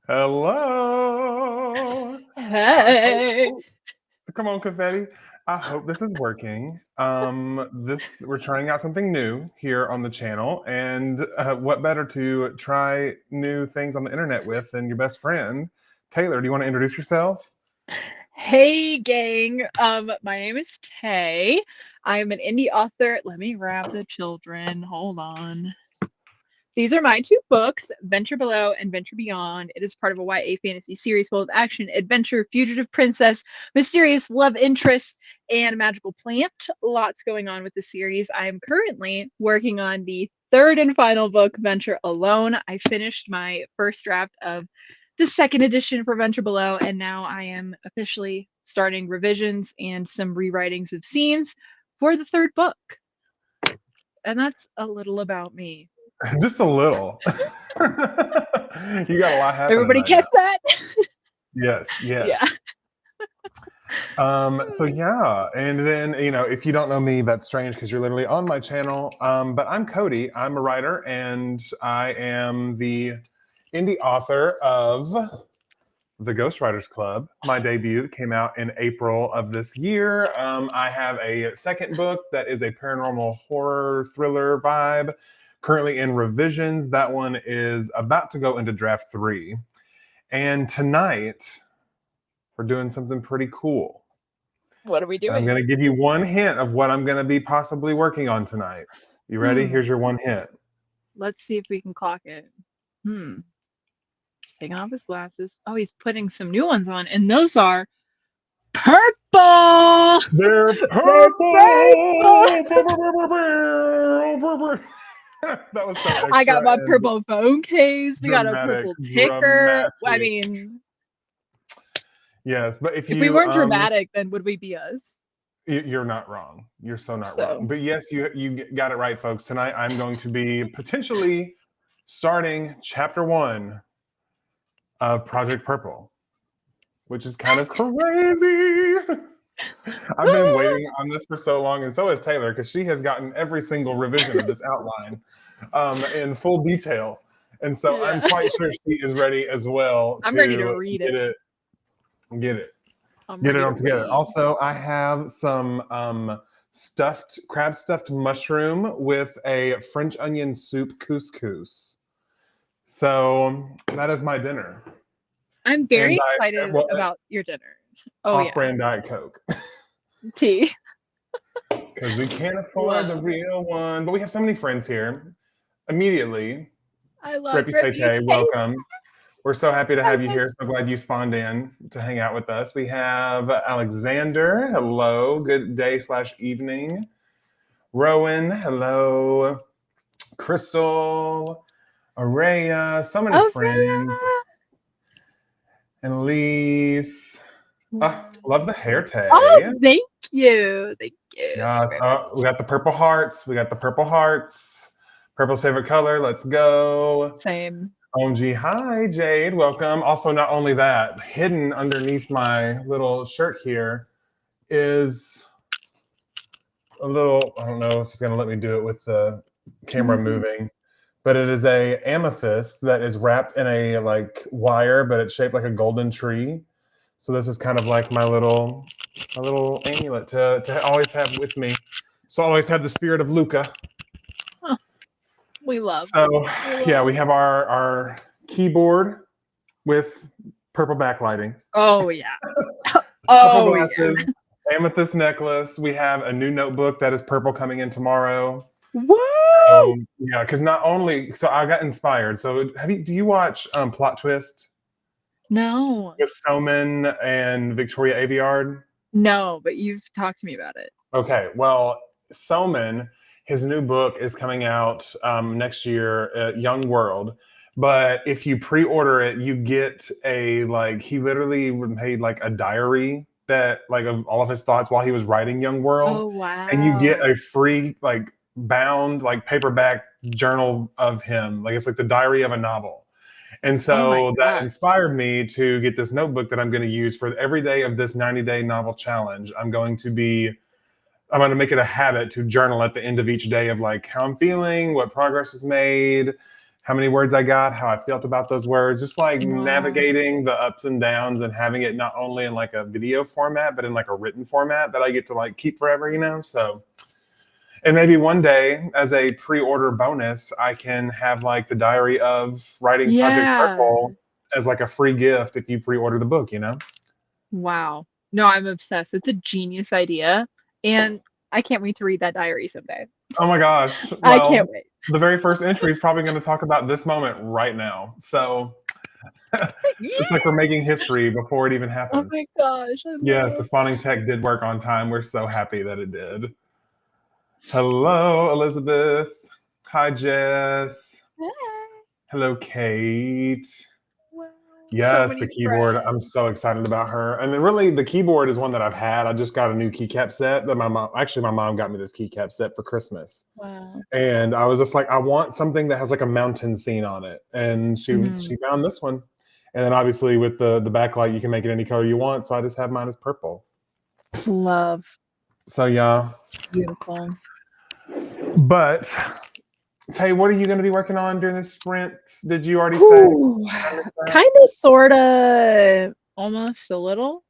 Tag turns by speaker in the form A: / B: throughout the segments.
A: Hello. I hope.
B: Hey.
A: Oh, come on, confetti. I hope this is working. This we're trying out something new here on the channel, and what better to try new things on the internet with than your best friend, Taylor? Do you want to introduce yourself?
B: Hey, gang. My name is Tay. I'm an indie author. Let me grab the children. Hold on. These are my two books, Venture Below and Venture Beyond. It is part of a YA fantasy series full of action, adventure, fugitive princess, mysterious love interest, and magical plant. Lots going on with the series. I am currently working on the third and final book, Venture Alone. I finished my first draft of the second edition for Venture Below, and now I am officially starting revisions and some rewritings of scenes for the third book. And that's a little about me.
A: Just a little. You got a lot happening
B: Everybody
A: right now.
B: catch that?
A: Yes,
B: Yeah.
A: yes. So yeah, and then if you don't know me, that's strange because you're literally on my channel. But I'm Cody. I'm a writer, and I am the indie author of the Ghostwriters Club. My debut came out in April of this year. I have a second book that is a paranormal horror thriller vibe, currently in revisions. That one is about to go into draft 3. And tonight, we're doing something pretty cool.
B: What are we
A: I'm
B: doing?
A: going to give you one hint of what I'm going to be possibly working on tonight. You ready?
B: Hmm.
A: Here's your one hint.
B: Let's see if we can clock it. Hmm. He's taking off his glasses. Oh, he's putting some new ones on, and those are purple.
A: They're
B: They're purple.
A: purple! That was so
B: I
A: extra
B: got my
A: and
B: purple phone case. We got a
A: dramatic.
B: purple ticker. I
A: Dramatic.
B: mean,
A: Yes, but if
B: if we
A: you
B: weren't dramatic, then would we be us?
A: you're not wrong. You're so not wrong.
B: So,
A: But yes, you got it right, folks. Tonight I'm going to be potentially starting chapter 1 of Project Purple, which is kind of crazy. I've been waiting on this for so long, and so has Taylor, because she has gotten every single revision of this outline in full detail. And so I'm
B: yeah.
A: quite sure she is ready as well
B: I'm ready to
A: to
B: read
A: get
B: it.
A: it, get it,
B: I'm
A: get it
B: ready to
A: on together.
B: read.
A: Also, I have some crab stuffed mushroom with a French onion soup couscous. So that is my dinner.
B: I'm
A: And
B: very excited
A: well,
B: about your dinner. Oh, yeah.
A: off-brand Diet Coke.
B: Tea.
A: Because we can't afford the
B: Love.
A: real one. But we have so many friends here. Immediately,
B: I love
A: Repusate,
B: reputation.
A: welcome. We're so happy to
B: Hi,
A: have you
B: guys.
A: here. So glad you spawned in to hang out with us. We have Alexander. Hello. Good day / evening. Rowan. Hello. Crystal. Araya. So many
B: Oh,
A: friends. And Elise. Love the hair,
B: oh,
A: Tay.
B: thank you. Thank you. Thank you
A: Yes.
B: very
A: Oh, we
B: much.
A: got the purple hearts. We got the purple hearts. Purple's favorite color. Let's go.
B: Same.
A: OMG. Hi, Jade. Welcome. Also, not only that, hidden underneath my little shirt here is a little, I don't know if it's going to let me do it with the
B: Let me
A: camera
B: see.
A: moving, but it is a amethyst that is wrapped in a like wire, but it's shaped like a golden tree. So this is kind of like my little amulet to always have with me. So I always have the spirit of Luca.
B: Huh, we love.
A: So
B: We
A: yeah, we
B: love.
A: have our keyboard with purple backlighting,
B: Oh, yeah.
A: purple
B: Oh, yeah.
A: glasses, amethyst necklace. We have a new notebook that is purple coming in tomorrow.
B: Woo!
A: So yeah, because not only so I got inspired. So do you watch Plot Twist
B: No.
A: with Soman and Victoria Aveyard?
B: No, but you've talked to me about it.
A: Okay, well, Soman, his new book is coming out next year at Young World. But if you pre-order it, you get he literally made like a diary that like of all of his thoughts while he was writing Young World,
B: Oh,
A: and you get
B: wow.
A: a free like bound like paperback journal of him. Like it's like the diary of a novel. And
B: Oh, my
A: so that
B: God.
A: inspired me to get this notebook that I'm going to use for every day of this 90-day novel challenge. I'm going to make it a habit to journal at the end of each day of like how I'm feeling, what progress is made, how many words I got, how I felt about those words, just like
B: Wow.
A: navigating the ups and downs and having it not only in like a video format, but in like a written format that I get to like keep forever, you know? So, and maybe one day as a pre-order bonus, I can have like the diary of writing Project
B: Yeah.
A: Purple as like a free gift if you pre-order the book, you know?
B: Wow. No, I'm obsessed. It's a genius idea. And I can't wait to read that diary someday.
A: Oh my gosh.
B: I
A: Well,
B: can't wait.
A: the very first entry is probably going to talk about this moment right now. So it's like we're making history before it even
B: Oh my
A: happens.
B: gosh, I
A: Yes, the
B: love.
A: spawning tech did work on time. We're so happy that it did. Hello, Elizabeth. Hi, Jess.
B: Hey.
A: Hello, Kate.
B: Wow. So
A: Yes, the
B: many
A: keyboard. I'm
B: friends.
A: so excited about her. And then really the keyboard is one that I've had. I just got a new keycap set that my mom got me this keycap set for Christmas.
B: Wow.
A: And I was just like, I want something that has like a mountain scene on it. And she
B: Mhm.
A: found this one. And then obviously with the backlight, you can make it any color you want. So I just have mine as purple.
B: Love.
A: So yeah.
B: Beautiful.
A: But Tay, what are you going to be working on during this sprint? Did you already say?
B: Whew.
A: I missed that.
B: Kind of, sort of, almost a little.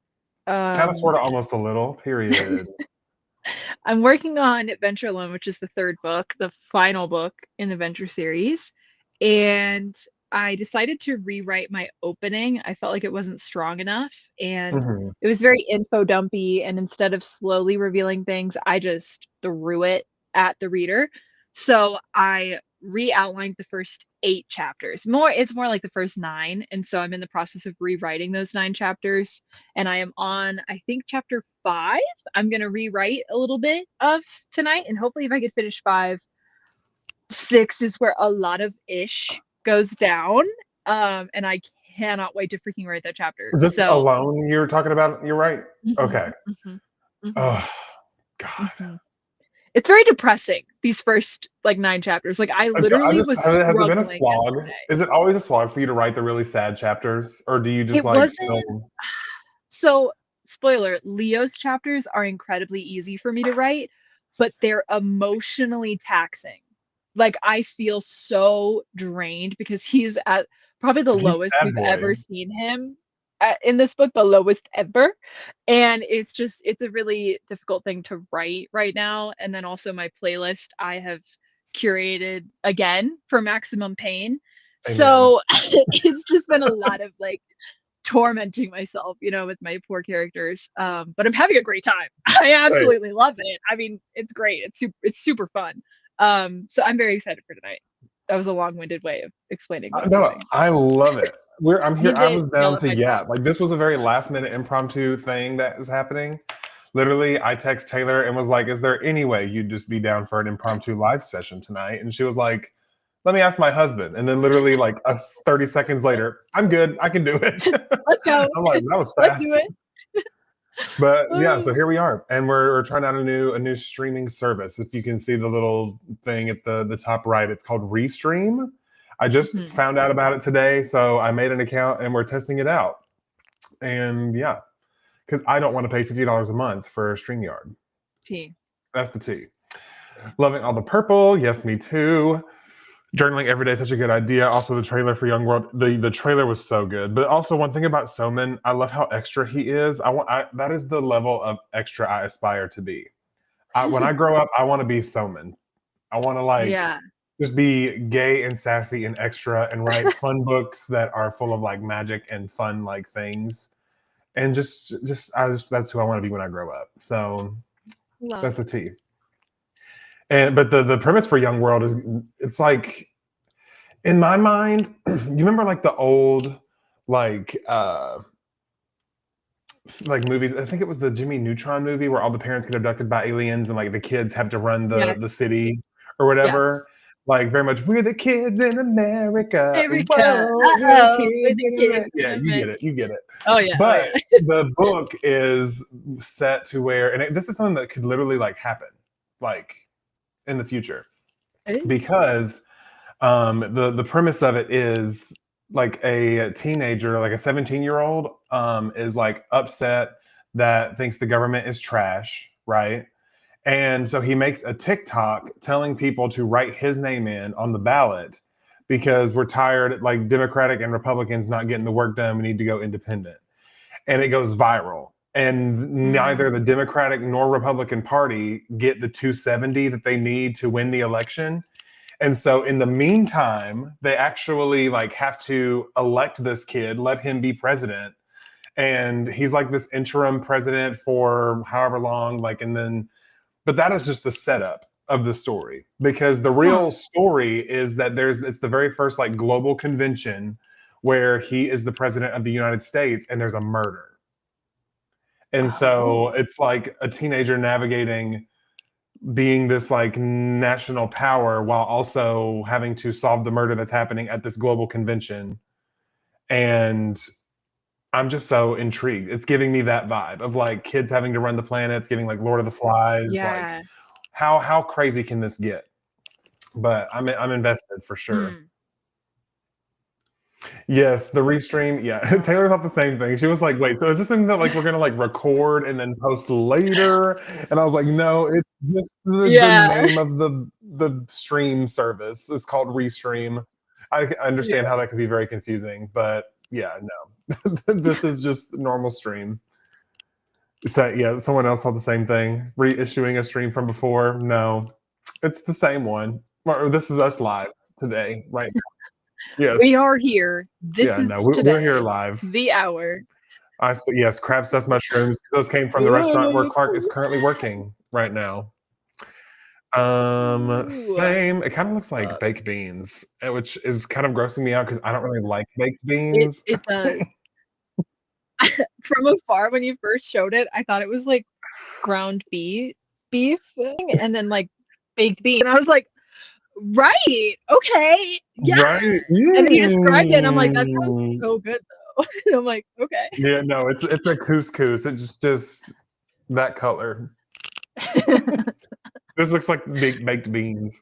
A: Kind of,
B: Um,
A: sort of, almost a little. Period.
B: I'm working on Adventure Alone, which is the third book, the final book in the Venture series. And I decided to rewrite my opening. I felt like it wasn't strong enough and
A: Hmm.
B: it was very info dumpy. And instead of slowly revealing things, I just threw it at the reader. So I re-outlined the first 8 chapters. It's more like the first 9. And so I'm in the process of rewriting those 9 chapters. And I am on, I think, chapter 5. I'm gonna rewrite a little bit of tonight, and hopefully, if I could finish 5, 6 is where a lot of ish goes down. And I cannot wait to freaking write that chapter.
A: Is this
B: So,
A: alone you're talking about? You're right.
B: mhm,
A: Okay.
B: mhm, mhm,
A: Oh, God.
B: mhm. It's very depressing. These first like 9 chapters. Like I
A: I
B: literally
A: just
B: was
A: has it been a
B: struggling
A: slog?
B: yesterday.
A: Is it always a slog for you to write the really sad chapters, or do you just
B: It
A: like
B: wasn't.
A: still?
B: So, spoiler, Leo's chapters are incredibly easy for me to write, but they're emotionally taxing. Like, I feel so drained because he's at probably the
A: He's
B: lowest
A: sad
B: we've
A: boy.
B: ever seen him in this book, the lowest ever. And it's a really difficult thing to write right now. And then also my playlist, I have curated again for maximum pain.
A: Amen.
B: So it's just been a lot of like tormenting myself, with my poor characters. But I'm having a great time. I
A: Right.
B: absolutely love it. I mean, it's great. It's super fun. So I'm very excited for tonight. That was a long-winded way of explaining what I'm
A: No,
B: doing.
A: I love it. I'm here.
B: Need
A: I
B: to
A: was
B: yell
A: down
B: at
A: to
B: my
A: yap.
B: dog.
A: Like this was a very last minute impromptu thing that is happening. Literally, I text Taylor and was like, "Is there any way you'd just be down for an impromptu live session tonight?" And she was like, "Let me ask my husband." And then literally, like 30 seconds later, I'm good. I can do it.
B: Let's go.
A: I'm like, that was
B: Let's do
A: fast.
B: it.
A: But yeah, so
B: Oh.
A: here we are, and we're trying out a new streaming service. If you can see the little thing at the top right, it's called Restream. I just
B: Mhm.
A: found out about it today, so I made an account and we're testing it out. And yeah, because I don't want to pay $50 a month for StreamYard.
B: Tea.
A: That's the T. Loving all the purple. Yes, me too. Journaling every day is such a good idea. Also, the trailer for Young World, the trailer was so good. But also, one thing about Soman, I love how extra he is. That is the level of extra I aspire to be. When I grow up, I want to be Soman. I want to like
B: Yeah.
A: just be gay and sassy and extra and write fun books that are full of like magic and fun like things. And that's who I want to be when I grow up. So
B: Love.
A: that's the T. And but the premise for Young World is it's like in my mind, you remember like the old like like movies. I think it was the Jimmy Neutron movie where all the parents get abducted by aliens and like the kids have to run
B: Yes.
A: the city or whatever.
B: Yes.
A: Like very much, we're the kids in America.
B: America.
A: Whoa, we're the
B: Uh-oh. We're
A: kids
B: the
A: in
B: kids
A: America.
B: in
A: Yeah, you get
B: America.
A: it. You get it.
B: Oh yeah. Oh
A: But
B: yeah.
A: the book is set to where, and this is something that could literally like happen, like in the future, because the premise of it is like a teenager, like a 17-year-old, is like upset that thinks the government is trash, right? And so he makes a TikTok telling people to write his name in on the ballot because we're tired, like Democratic and Republicans not getting the work done. We need to go independent. And it goes viral. And neither the Democratic nor Republican Party get the 270 that they need to win the election. And so in the meantime, they actually like have to elect this kid, let him be president. And he's like this interim president for however long, like, and then, but that is just the setup of the story, because the real story is that it's the very first like global convention where he is the president of the United States and there's a murder. And so it's like a teenager navigating being this like national power while also having to solve the murder that's happening at this global convention. And I'm just so intrigued. It's giving me that vibe of like kids having to run the planet. It's giving like Lord of the Flies.
B: Yeah.
A: Like how crazy can this get? But I'm invested for sure. Yes, the restream. Yeah, Taylor thought the same thing. She was like, "Wait, so is this something that like we're gonna like record and then post later?" And I was like, "No, it's just the name of the stream service is called Restream." I understand how that could be very confusing, but yeah, no, this is just normal stream. So yeah, someone else thought the same thing. Reissuing a stream from before. No, it's the same one. Or this is us live today, right now. Yes.
B: We are here. This is today.
A: We're here live.
B: The hour.
A: Yes, crab stuffed mushrooms. Those came from the restaurant where Clark is currently working right now. Same. It kind of looks like baked beans, which is kind of grossing me out because I don't really like baked beans.
B: It does. From afar, when you first showed it, I thought it was like ground beef, and then like baked bean. And I was like, right, okay, yeah.
A: Right.
B: And he described it, and I'm like, that sounds so good though. And I'm like, okay.
A: Yeah, no, it's a couscous. It's just that color. This looks like baked beans.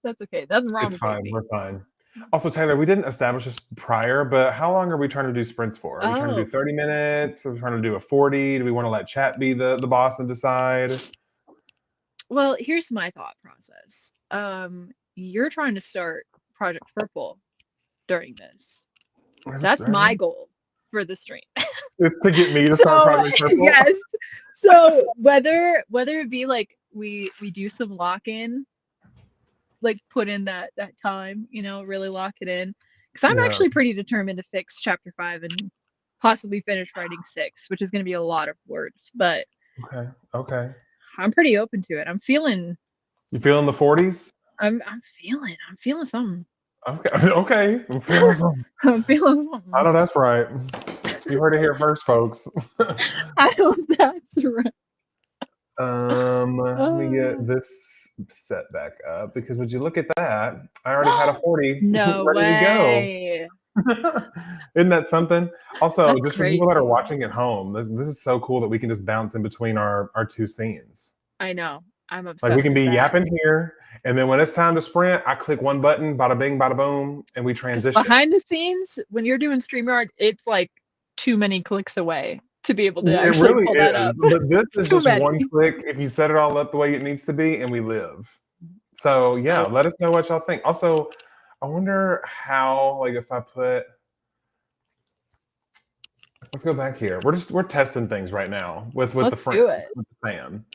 B: That's okay. That's wrong.
A: It's fine. We're fine. Also, Taylor, we didn't establish this prior, but how long are we trying to do sprints for? Are we trying to do 30 minutes? Are we trying to do a 40? Do we want to let chat be the boss and decide?
B: Well, here's my thought process. You're trying to start Project Purple during this. That's my goal for the stream.
A: Is to get me to start Project Purple?
B: Yes. So whether it be like we do some lock-in, like put in that time, really lock it in. Because I'm actually pretty determined to fix chapter 5 and possibly finish writing 6, which is going to be a lot of words. But
A: okay.
B: I'm pretty open to it. I'm feeling.
A: You feeling the 40s?
B: I'm feeling something.
A: Okay. I'm feeling something.
B: I'm feeling something.
A: I know that's right. You heard it here first, folks.
B: I know that's right.
A: Let me get this set back up, because would you look at that? I already had a 40
B: no
A: ready
B: way.
A: to go. Isn't that something? Also,
B: That's
A: just
B: crazy.
A: for people that are watching at home, this is so cool that we can just bounce in between our two scenes.
B: I know. I'm obsessed.
A: Like we can
B: with
A: be
B: that.
A: yapping here, and then when it's time to sprint, I click one button, bada bing, bada boom, and we transition.
B: Behind the scenes, when you're doing StreamYard, it's like too many clicks away to be able to actually pull that up.
A: But this is just one click if you set it all up the way it needs to be, and we live. So yeah, let us know what y'all think. Also, I wonder how, like, if I put, let's go back here. We're testing things right now with the friends, with the fam,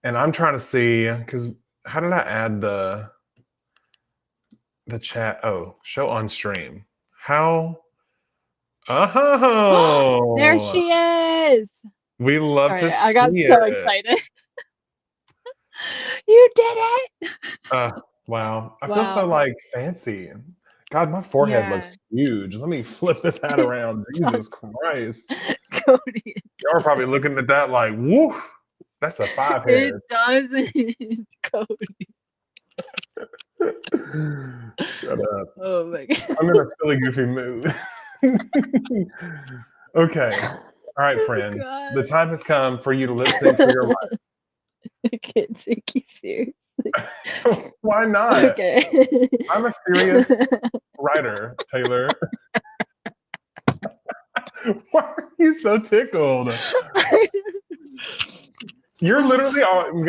A: and I'm trying to see, because how did I add the chat? Oh, show on stream. How? Oh,
B: there she is.
A: We love to see it.
B: I got so excited. You did it.
A: Wow. I feel so like fancy. God, my forehead looks huge. Let me flip this hat around. Jesus Christ.
B: Cody.
A: Y'all are probably looking at that like, woo, that's a 5 head.
B: It doesn't, Cody.
A: Shut up.
B: Oh my God.
A: I'm in a really goofy mood. Okay. All right, friend. The time has come for you to lip sync for your life.
B: I can't take you seriously.
A: Why not?
B: Okay.
A: I'm a serious writer, Taylor. Why are you so tickled? You're literally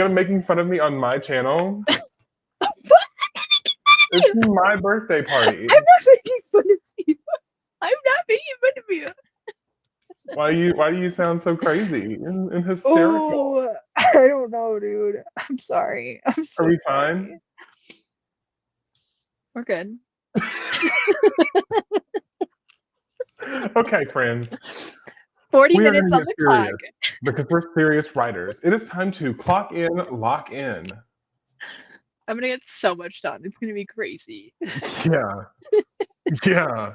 A: making fun of me on my channel. It's my birthday party.
B: I'm not making fun of you. I'm not making fun of you.
A: Why do you sound so crazy and hysterical?
B: Oh, I don't know, dude. I'm sorry. I'm
A: Are
B: so
A: we
B: sorry.
A: fine?
B: We're good.
A: Okay, friends.
B: 40
A: We are going
B: minutes
A: to
B: on
A: get
B: the clock.
A: serious because we're serious writers. It is time to clock in, lock in.
B: I'm gonna get so much done. It's gonna be crazy.
A: Yeah. Yeah.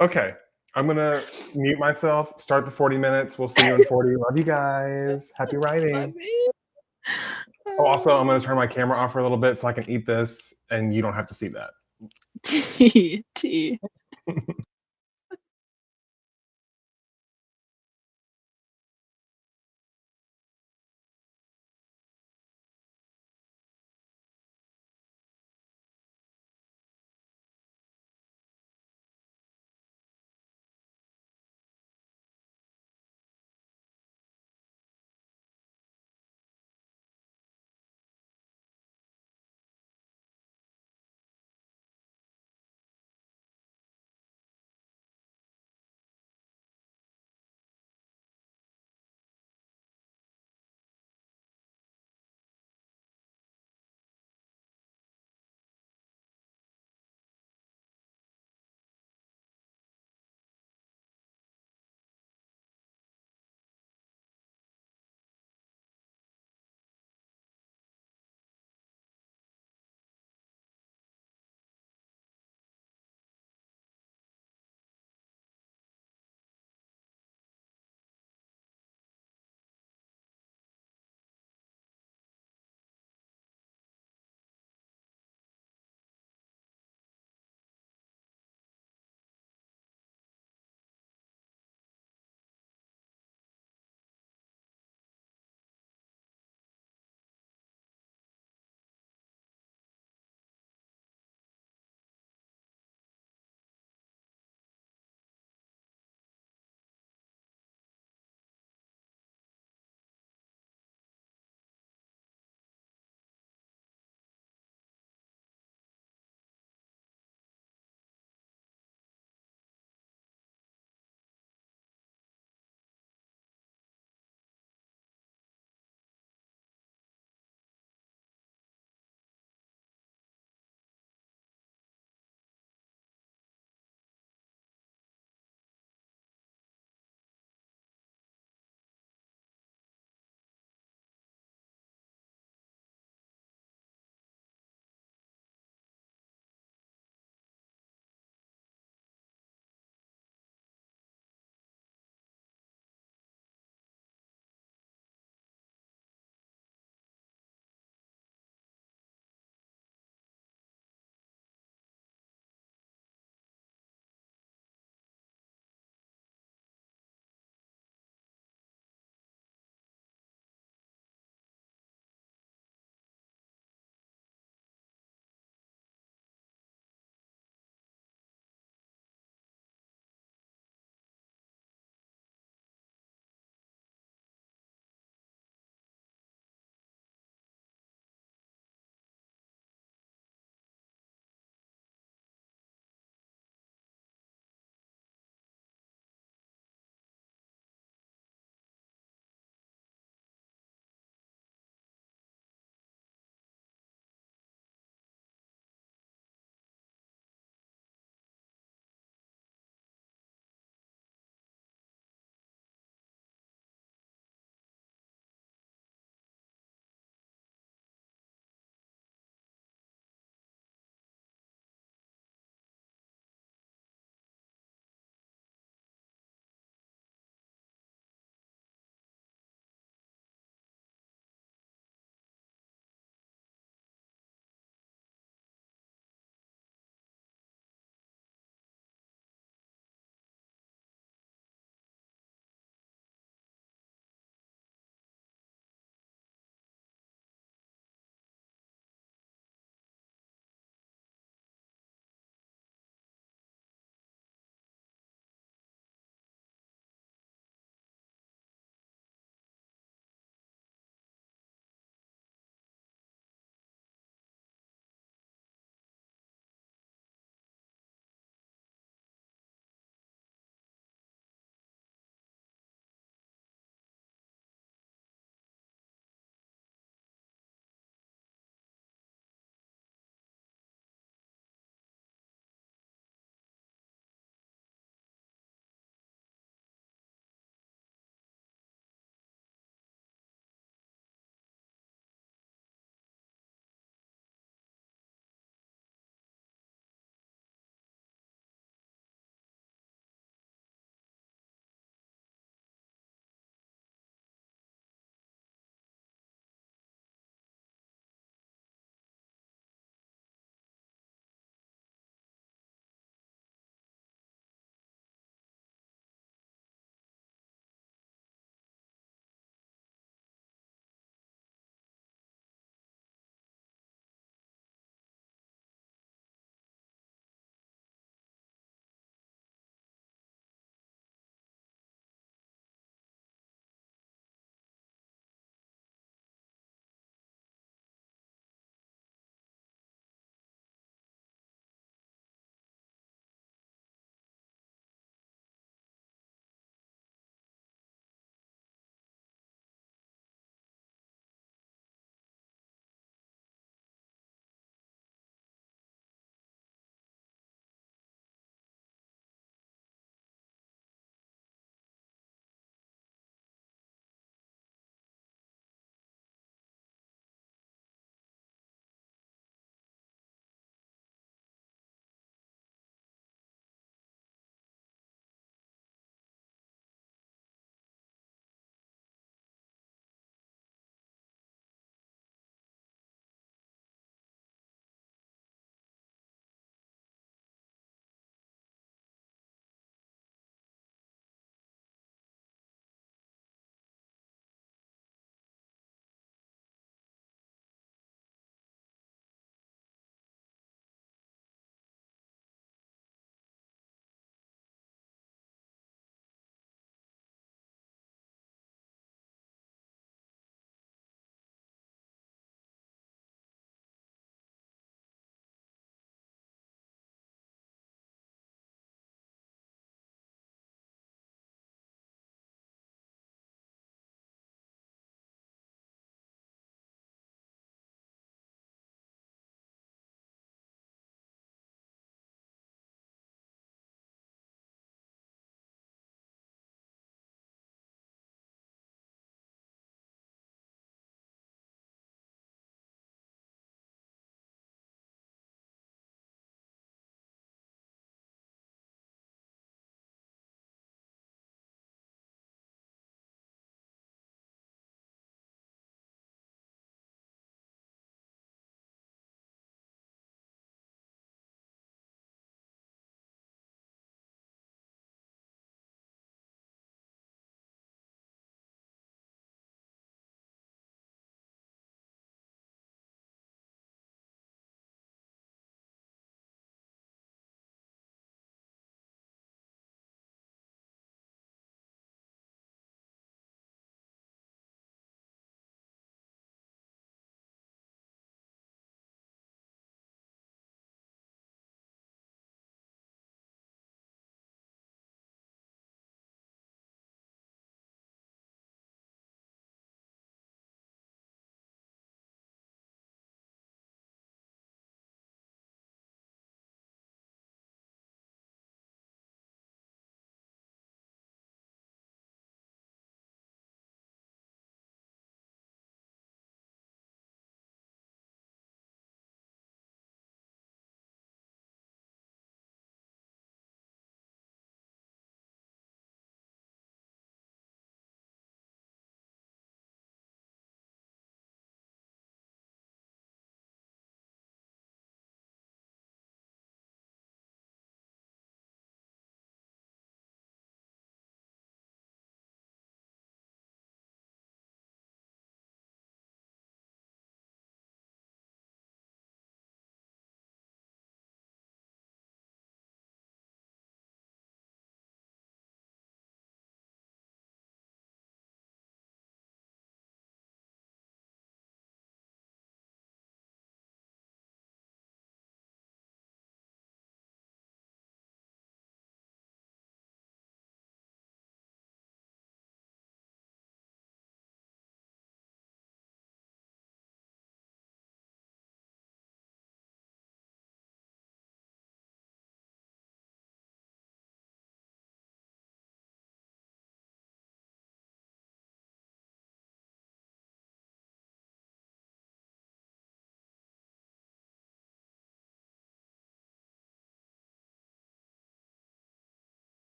A: Okay. I'm going to mute myself, start the 40 minutes. We'll see you in 40. Love you guys. Happy
B: Love
A: writing.
B: me.
A: Oh, also, I'm going to turn my camera off for a little bit so I can eat this and you don't have to see that.
B: Tea.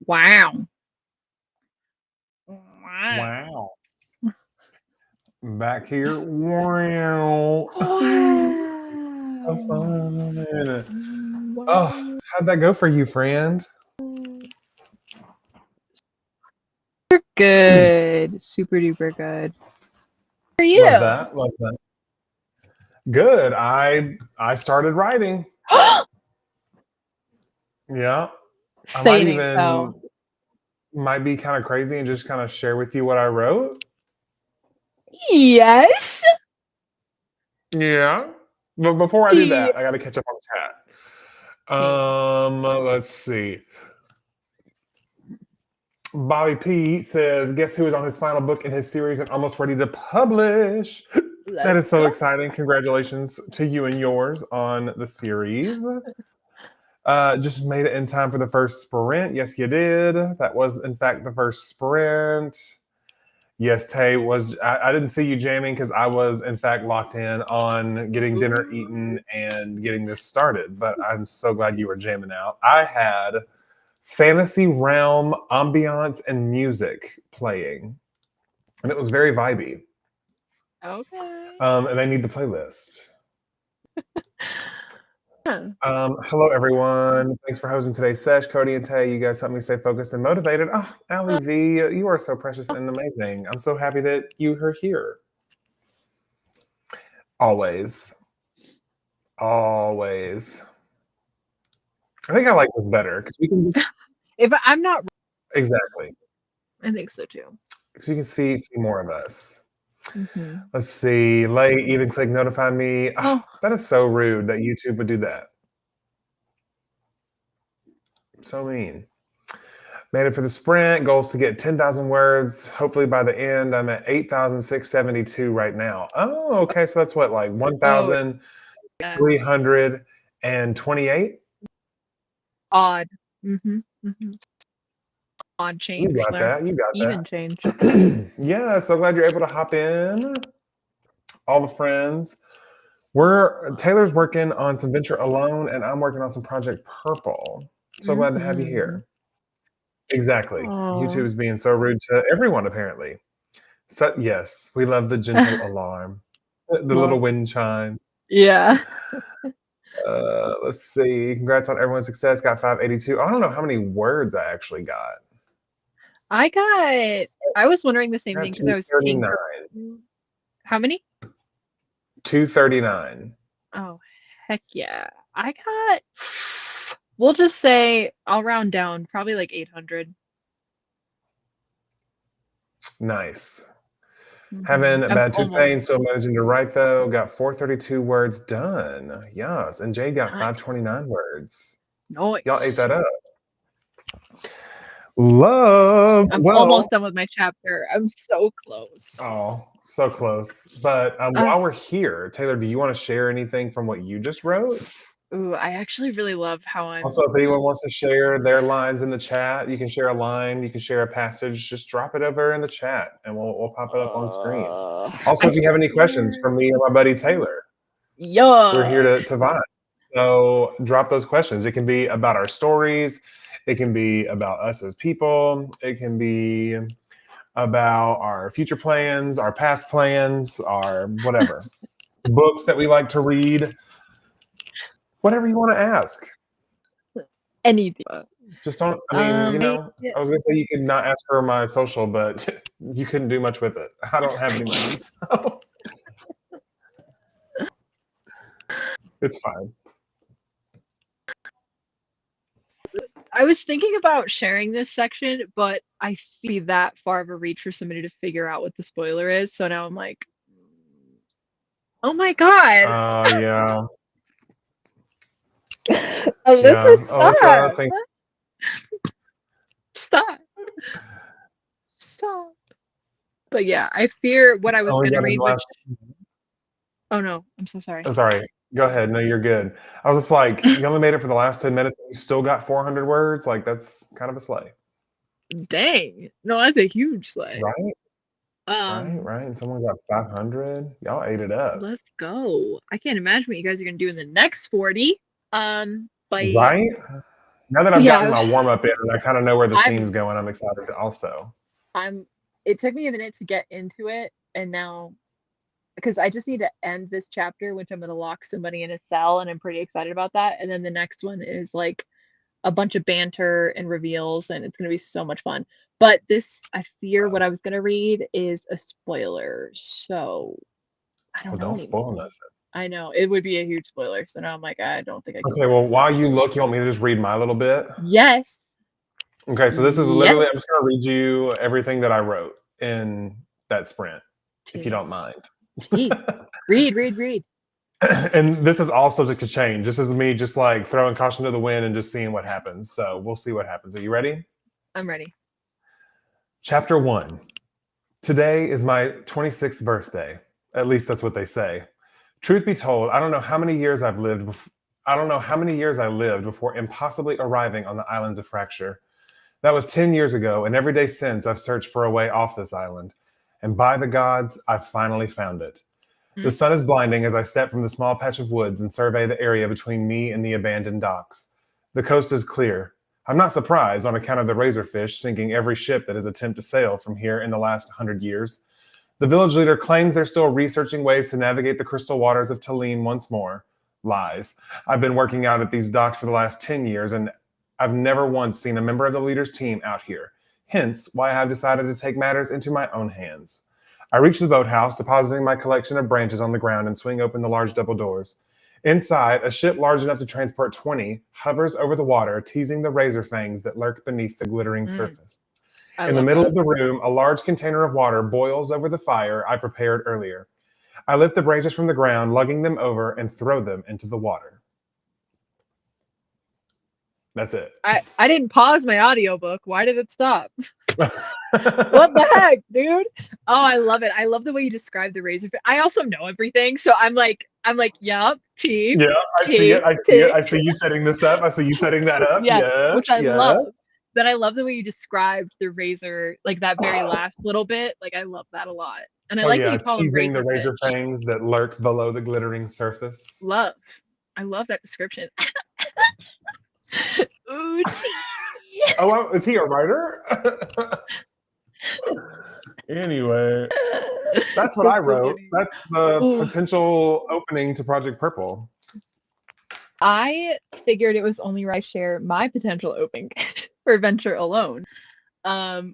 B: Wow. Wow.
A: Wow. Back here. Wow. So
B: Wow.
A: fun.
B: Wow.
A: Oh, how'd that go for you, friend?
B: Super good. Super duper good. How are you?
A: Love that. Love that. Good. I started writing. Yeah. I might
B: Saying so.
A: might be kind of crazy and just kind of share with you what I wrote.
B: Yes.
A: Yeah. But before I do
B: Yeah.
A: that, I got to catch up on chat.
B: King.
A: Let's see. Bobby P says, guess who is on his final book in his series and almost ready to publish? That
B: Let's
A: is so
B: go.
A: exciting. Congratulations to you and yours on the series. Just made it in time for the first sprint. Yes, you did. That was, in fact, the first sprint. Yes, Tay was. I didn't see you jamming because I was, in fact, locked in on getting dinner eaten and getting this started. But I'm so glad you were jamming out. I had fantasy realm ambiance and music playing, and it was very vibey.
B: Okay.
A: And they need the playlist.
B: Huh.
A: Hello, everyone. Thanks for hosting today's sesh. Cody and Tay, you guys help me stay focused and motivated. Oh, Allie V, you are so precious and amazing. I'm so happy that you are here. Always. Always. I think I like this better because we can just
B: If I'm not,
A: exactly.
B: I think so too.
A: So you can see more of us.
B: Mm-hmm.
A: Let's see. Late, even click notify me.
B: Oh.
A: That is so rude that YouTube would do that. So mean. Made it for the sprint. Goals to get 10,000 words. Hopefully by the end, I'm at 8,672 right now. Oh, okay. So that's what, like
B: Oh.
A: 1,328?
B: Odd. Mm-hmm. Mm-hmm. Odd change
A: You got
B: there.
A: that. You got
B: Even
A: that.
B: change.
A: Yeah. So glad you're able to hop in. All the friends. Taylor's working on some Venture Alone, and I'm working on some Project Purple. So glad to have you here. Exactly. YouTube is being so rude to everyone, apparently. So, yes, we love the gentle alarm, the little wind chime.
B: Yeah.
A: Let's see. Congrats on everyone's success. Got 582. I don't know how many words I actually got.
B: I was wondering the same
A: I
B: thing
A: got
B: because I was king.
A: 239.
B: How many?
A: 239.
B: Oh, heck yeah. I got, we'll just say, I'll round down, probably like 800.
A: Nice. Having a
B: I'm
A: bad tooth pain, still managing to write though. Got 432 words done. Yes. And Jade got 529 words.
B: Nice.
A: Y'all ate that up. Love.
B: I'm
A: Well,
B: almost done with my chapter. I'm so close.
A: Oh, so close. But while we're here, Taylor, do you want to share anything from what you just wrote?
B: Ooh, I actually really love how I'm.
A: Also, if anyone wants to share their lines in the chat, you can share a line, you can share a passage, just drop it over in the chat and we'll pop it up on screen. Also, if you have any questions from me or my buddy Taylor, we're here to vibe. So drop those questions. It can be about our stories. It can be about us as people. It can be about our future plans, our past plans, our whatever. Books that we like to read. Whatever you want to ask.
B: Anything.
A: Just don't, I mean, I was going to say you could not ask her my social, but you couldn't do much with it. I don't have any money, so it's fine.
B: I was thinking about sharing this section, but I feel that far of a reach for somebody to figure out what the spoiler is. So now I'm like, oh my God.
A: Oh, yeah.
B: Alyssa,
A: Alyssa,
B: stop.
A: thanks.
B: Stop. But yeah, I fear what I was going to read. Oh no, I'm so sorry.
A: Oh, sorry. Go ahead. No, you're good. I was just like, you only made it for the last 10 minutes, but you still got 400 words. Like, that's kind of a slay.
B: Dang. No, that's a huge slay.
A: Right? Right. And someone got 500. Y'all ate it up.
B: Let's go. I can't imagine what you guys are going to do in the next 40. But
A: Right? Now that I've gotten
B: Yeah,
A: my warm up in and I kind of know where the scene's
B: I'm
A: going, I'm excited to also.
B: I'm it took me a minute to get into it, and now because I just need to end this chapter, which I'm gonna lock somebody in a cell, and I'm pretty excited about that. And then the next one is like a bunch of banter and reveals, and it's gonna be so much fun. But this, I fear what I was gonna read is a spoiler, so I
A: Well,
B: don't know
A: don't
B: anymore.
A: spoil nothing.
B: I know it would be a huge spoiler, so now I'm like, I don't think I can
A: Okay,
B: read
A: well,
B: it.
A: while you look, you want me to just read my little bit?
B: Yes.
A: Okay, so this is
B: Yes.
A: literally, I'm just going to read you everything that I wrote in that sprint, if you
B: Tea.
A: don't mind.
B: Tea. Read, read, read.
A: And this is all subject to change. This is me just like throwing caution to the wind and just seeing what happens. So we'll see what happens. Are you ready?
B: I'm ready.
A: Chapter 1. Today is my 26th birthday. At least that's what they say. Truth be told, I don't know how many years I've lived I don't know how many years I lived before impossibly arriving on the islands of Fracture. That was 10 years ago, and every day since I've searched for a way off this island. And by the gods, I've finally found it. The
B: Mm.
A: sun is blinding as I step from the small patch of woods and survey the area between me and the abandoned docks. The coast is clear. I'm not surprised on account of the razorfish sinking every ship that has attempted to sail from here in the last 100 years. The village leader claims they're still researching ways to navigate the crystal waters of Talim once more. Lies. I've been working out at these docks for the last 10 years, and I've never once seen a member of the leader's team out here. Hence, why I have decided to take matters into my own hands. I reach the boathouse, depositing my collection of branches on the ground, and swing open the large double doors. Inside, a ship large enough to transport 20 hovers over the water, teasing the razor fangs that lurk beneath the glittering
B: Mm.
A: surface.
B: I
A: In the
B: love
A: middle
B: that.
A: of the room, a large container of water boils over the fire I prepared earlier. I lift the branches from the ground, lugging them over, and throw them into the water. That's it.
B: I didn't pause my audiobook. Why did it stop? What the heck, dude? Oh, I love it. I love the way you describe the razor. I also know everything, so I'm like, yup, T,
A: Yeah, I see
B: T,
A: it. I see it.
B: T.
A: I see you setting this up. I see you setting that up.
B: Yes,
A: Yes,
B: which I
A: yes.
B: love. But I love the way you described the razor, like that very last little bit. Like I love that a lot. And I
A: Oh
B: like that
A: yeah,
B: you call them
A: teasing the
B: razor
A: razor
B: fish.
A: fangs that lurk below the glittering surface.
B: Love. I love that description. Ooh, T.
A: Oh, is he a writer? Anyway, that's what I
B: That's so
A: wrote.
B: funny.
A: That's the
B: Ooh.
A: potential opening to Project Purple.
B: I figured it was only right I share my potential opening for Venture Alone,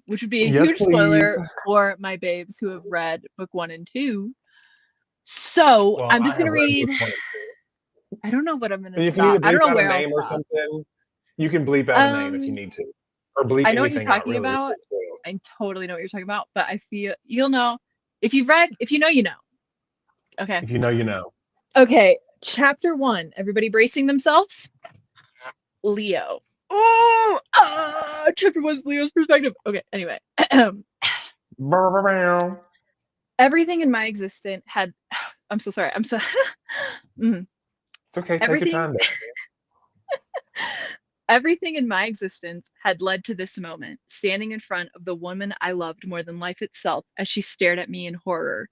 B: which would be a
A: Yes,
B: huge
A: please.
B: spoiler for my babes who have read book 1 and 2. So
A: Well,
B: I'm
A: I
B: just
A: have
B: gonna
A: read
B: read.
A: books 1 and 2.
B: I don't know what I'm gonna
A: And if you need
B: stop.
A: to
B: I don't
A: bleep
B: know
A: out a
B: where I'll
A: name or
B: stop.
A: something, you can bleep out a name if you
B: Um,
A: need to, or bleep
B: I know what you're
A: anything out.
B: talking
A: Really, if
B: about.
A: it spoils.
B: I totally know what you're talking about, but I feel you'll know if you've read. If you know, you know. Okay.
A: If you know, you know.
B: Okay. Chapter 1. Everybody bracing themselves. Leo. Oh, chapter 1's Leo's perspective. Okay. Anyway. Everything in my existence had. I'm so sorry. I'm so.
A: It's okay. Take your
B: Everything.
A: time. There.
B: Everything in my existence had led to this moment, standing in front of the woman I loved more than life itself as she stared at me in horror.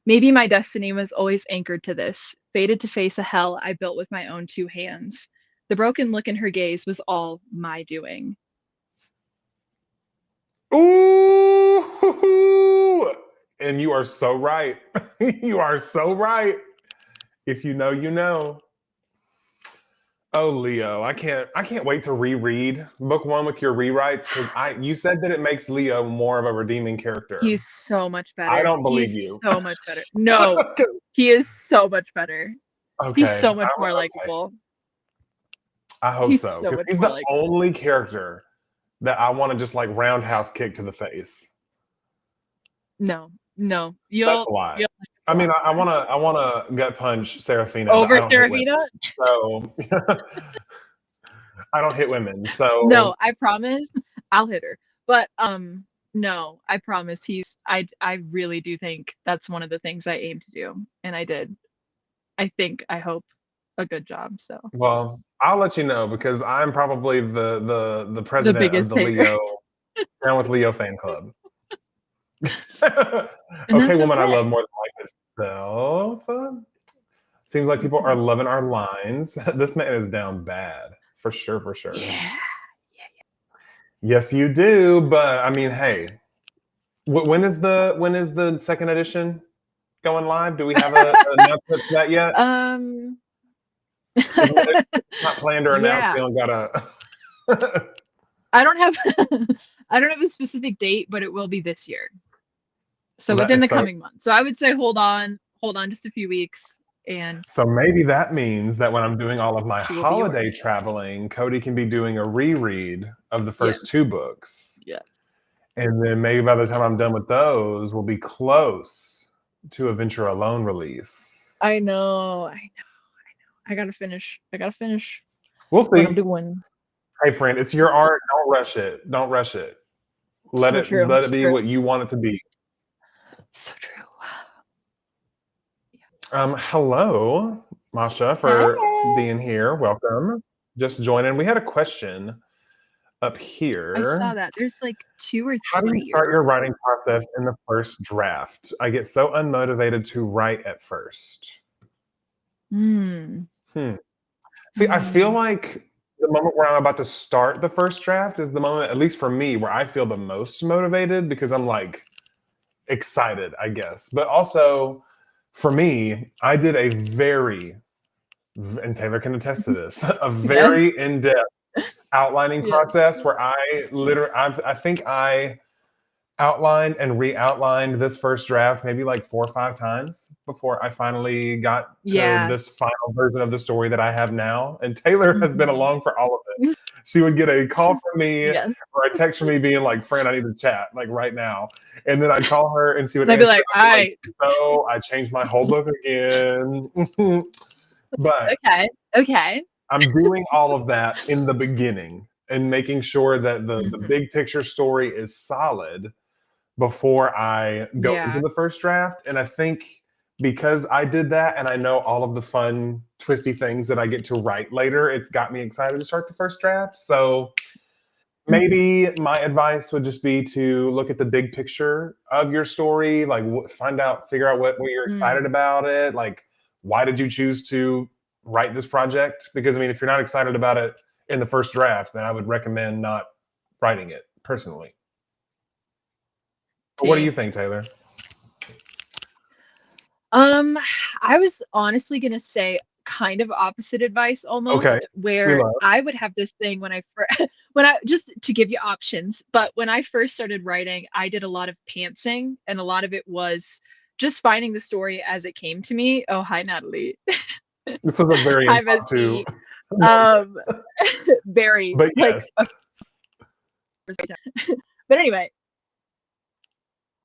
B: Maybe my destiny was always anchored to this, fated to face a hell I built with my own 2 hands. The broken look in her gaze was all my doing.
A: Ooh, and you are so right. You are so right. If you know, you know. Oh, Leo, I can't wait to reread book 1 with your rewrites because you said that it makes Leo more of a redeeming character.
B: He's so much
A: I
B: better.
A: don't believe
B: He's
A: you.
B: so much better. No,
A: 'Cause-
B: he is so much better. He's
A: okay,
B: so much more
A: okay.
B: likable.
A: I hope
B: He's
A: so
B: so
A: because
B: much
A: he's
B: more
A: the
B: likable.
A: only character that I want to just like roundhouse kick to the face.
B: No, no.
A: That's
B: You'll
A: a lie.
B: you'll
A: I mean, I
B: more.
A: want to gut punch Serafina, but
B: Over
A: I don't hit women.
B: Serafina?
A: So I don't hit women. So
B: No, I promise I'll hit her. But no, I promise I really do think that's one of the things I aim to do. And I did. I hope a good job. So
A: well, I'll let you know because I'm probably the
B: the
A: president of
B: biggest
A: the
B: hater.
A: Leo Down with Leo fan club.
B: And
A: Okay,
B: that's
A: woman I
B: okay.
A: love more than life itself. Seems like people are loving our lines. This man is down bad. For sure, for sure.
B: Yeah.
A: Yes, you do. But I mean, hey, when is the second edition going live? Do we have a announcement for that yet?
B: Um.
A: It's not planned or announced.
B: Yeah.
A: We don't gotta.
B: I don't have I don't have a specific date, but it will be this year. So
A: That
B: within
A: is
B: the
A: so.
B: coming months. So I would say hold on just a few weeks and
A: So maybe that means that when I'm doing all of my
B: she will be
A: holiday
B: yours.
A: traveling, Cody can be doing a reread of the
B: Yes.
A: first two books.
B: Yes.
A: And then maybe by the time I'm done with those, we'll be close to a Venture Alone release.
B: I know. I gotta finish.
A: We'll
B: What I'm
A: see.
B: doing.
A: Hey friend, it's your art. Don't rush it. Don't rush it. Let
B: So
A: it
B: true.
A: let it
B: So
A: be
B: true.
A: what you want it to be.
B: So true.
A: Hello, Masha, for
B: Hey.
A: being here. Welcome. Just joining. We had a question up
B: I saw
A: here.
B: that. There's like 2 or
A: How do you
B: 3
A: start
B: or
A: your writing process in the first draft? I get so unmotivated to write at first.
B: hmm.
A: Hmm. See, I feel
B: Hmm.
A: like the moment where I'm about to start the first draft is the moment, at least for me, where I feel the most motivated because I'm like excited, I guess. But also for me, I did a very, and Taylor can attest to this, a
B: Yeah.
A: very in-depth outlining
B: Yeah.
A: process where I think I outlined and re-outlined this first draft maybe like 4 or 5 times before I finally got to
B: Yeah.
A: this final version of the story that I have now. And Taylor has been
B: Hmm.
A: along for all of it. She would get a call from me
B: Yes.
A: or a text from me being like, "Friend, I need to chat like right now." And then I'd call her and she would
B: And I'd be
A: answer.
B: like,
A: And
B: all
A: I'd be like,
B: right.
A: "So I changed my whole book again." But
B: Okay. Okay.
A: I'm doing all of that in the beginning and making sure that the
B: Hmm.
A: big picture story is solid before I go into
B: Yeah.
A: the first draft. And I think because I did that and I know all of the fun, twisty things that I get to write later, it's got me excited to start the first draft. So
B: Hmm.
A: maybe my advice would just be to look at the big picture of your story, like figure out what you're excited
B: Mm.
A: about it. Like, why did you choose to write this project? Because I mean, if you're not excited about it in the first draft, then I would recommend not writing it personally. What do you
B: Tea.
A: think, Taylor?
B: Um, I was honestly gonna say kind of opposite advice
A: Okay,
B: almost,
A: we
B: where
A: love.
B: I would have this thing when I first, when I just to give you options, but when I first started writing, I did a lot of pantsing, and a lot of it was just finding the story as it came to me. Oh, hi, Natalie.
A: This was a very
B: Hi,
A: impromptu,
B: Bestie. Um, very
A: but
B: like,
A: yes,
B: but anyway,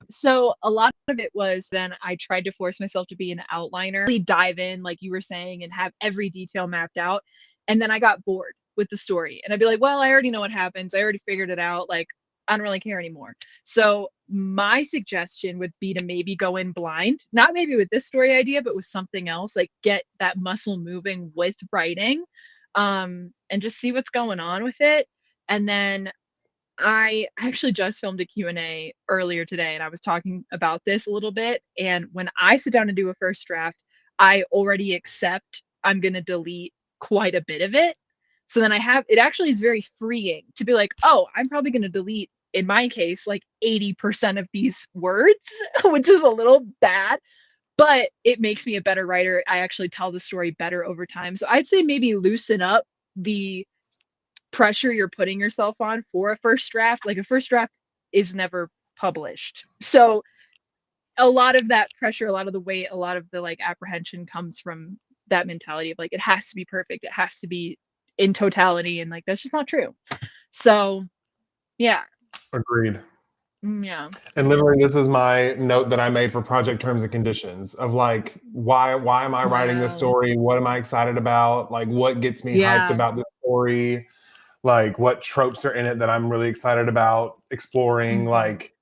B: so a lot of it was then I tried to force myself to be an outliner, really dive in, like you were saying, and have every detail mapped out. And then I got bored with the story. And I'd be like, well, I already know what happens. I already figured it out. Like, I don't really care anymore. So my suggestion would be to maybe go in blind, not maybe with this story idea, but with something else, like get that muscle moving with writing, and just see what's going on with it. And then I actually just filmed a Q&A earlier today, and I was talking about this a little bit. And when I sit down and do a first draft, I already accept I'm going to delete quite a bit of it. So then I have it actually is very freeing to be like, oh, I'm probably going to delete, in my case, like 80% of these words, which is a little bad, but it makes me a better writer. I actually tell the story better over time. So I'd say maybe loosen up the pressure you're putting yourself on for a first draft. Like a first draft is never published. So a lot of that pressure, a lot of the weight, a lot of the like apprehension comes from that mentality of like it has to be perfect, it has to be in totality, and like that's just not true. So yeah.
A: agreed.
B: Yeah.
A: And literally, this is my note that I made for project terms and conditions of like, why am I writing this
B: Wow.
A: story? What am I excited about? Like, what gets me hyped
B: Yeah.
A: about this story? Like, what tropes are in it that I'm really excited about exploring?
B: Hmm.
A: Like,